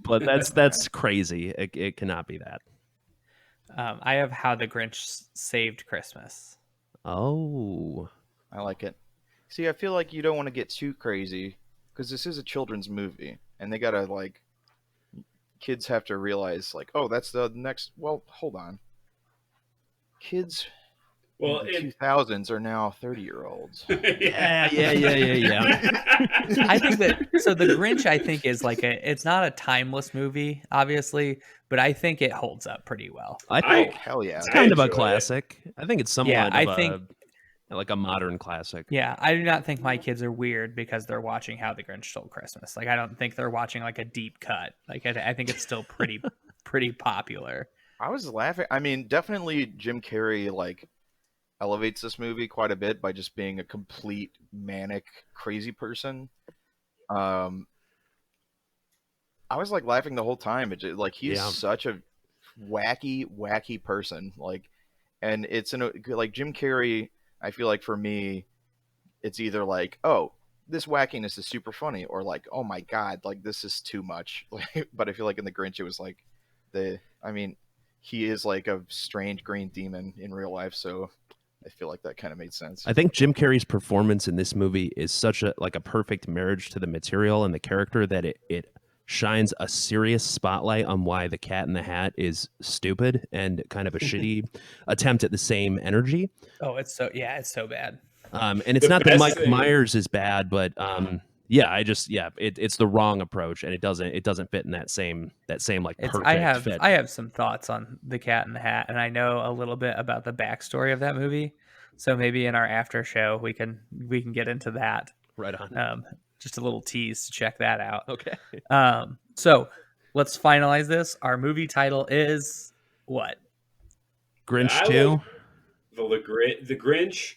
but that's crazy. It cannot be that. I have How the Grinch Saved Christmas. Oh, I like it. See, I feel like you don't want to get too crazy because this is a children's movie, and they gotta like. Kids have to realize, like, oh, that's the next. Well, hold on. Kids Well, the 2000s are now 30-year-olds. Yeah. I think that so the Grinch I think is like it's not a timeless movie, obviously, but I think it holds up pretty well. I Oh, think hell yeah. it's kind of a enjoy it. classic. I think it's somewhat Yeah, I of think- like a modern classic. Yeah, I do not think my kids are weird because they're watching How the Grinch Stole Christmas. Like I don't think they're watching like a deep cut. Like I think it's still pretty popular. I was laughing. I mean, definitely Jim Carrey like elevates this movie quite a bit by just being a complete manic, crazy person. I was like laughing the whole time. Like he's Yeah. such a wacky person. Like, and it's like Jim Carrey. I feel like for me, it's either like, oh, this wackiness is super funny, or like, oh my god, like this is too much. But I feel like in the Grinch, it was like he is like a strange green demon in real life, so I feel like that kind of made sense. I think Jim Carrey's performance in this movie is such a perfect marriage to the material and the character that it shines a serious spotlight on why The Cat in the Hat is stupid and kind of a shitty attempt at the same energy. Oh, it's so bad. And it's The not that best Mike thing- Myers is bad, but it's the wrong approach, and it doesn't fit in that same like perfect fit. I have some thoughts on The Cat in the Hat, and I know a little bit about the backstory of that movie. So maybe in our after show we can get into that. Right on. Just a little tease to check that out. Okay. So let's finalize this. Our movie title is what? Grinch I 2. The Grinch.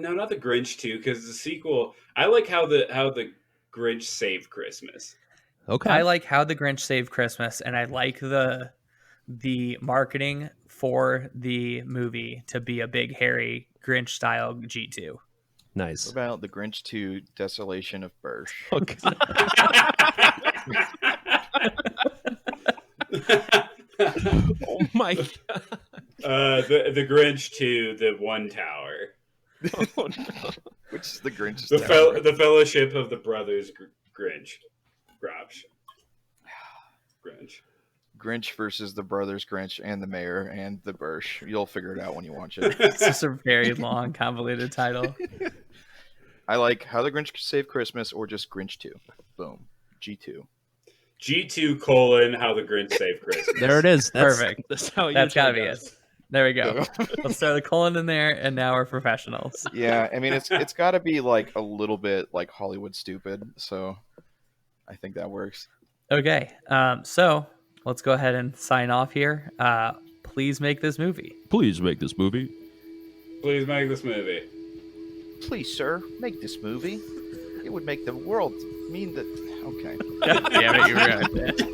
No, not the Grinch 2, because the sequel. I like how the Grinch saved Christmas. Okay. I like How the Grinch Saved Christmas, and I like the marketing for the movie to be a big hairy Grinch style G2. Nice. What about the Grinch 2 Desolation of Birch? Okay. Oh my god. The Grinch 2, the One Tower. Oh, no. Which is the Grinch? The Fellowship of the Brothers Grinch. Grinch. Grinch versus the Brothers Grinch and the Mayor and the Birch. You'll figure it out when you watch it. It's just a very long, convoluted title. I like How the Grinch Saved Christmas or just Grinch 2. Boom. G2. G2 : How the Grinch Saved Christmas. There it is. That's, Perfect. That's how it That's usually gotta be goes. it. There we go. Let's throw the colon in there, and now we're professionals. Yeah, I mean it's got to be like a little bit like Hollywood stupid, so I think that works. Okay, so let's go ahead and sign off here. Please make this movie. Please make this movie. Please make this movie. Please, sir, make this movie. It would make the world mean that. Okay. God damn it, you ruined it.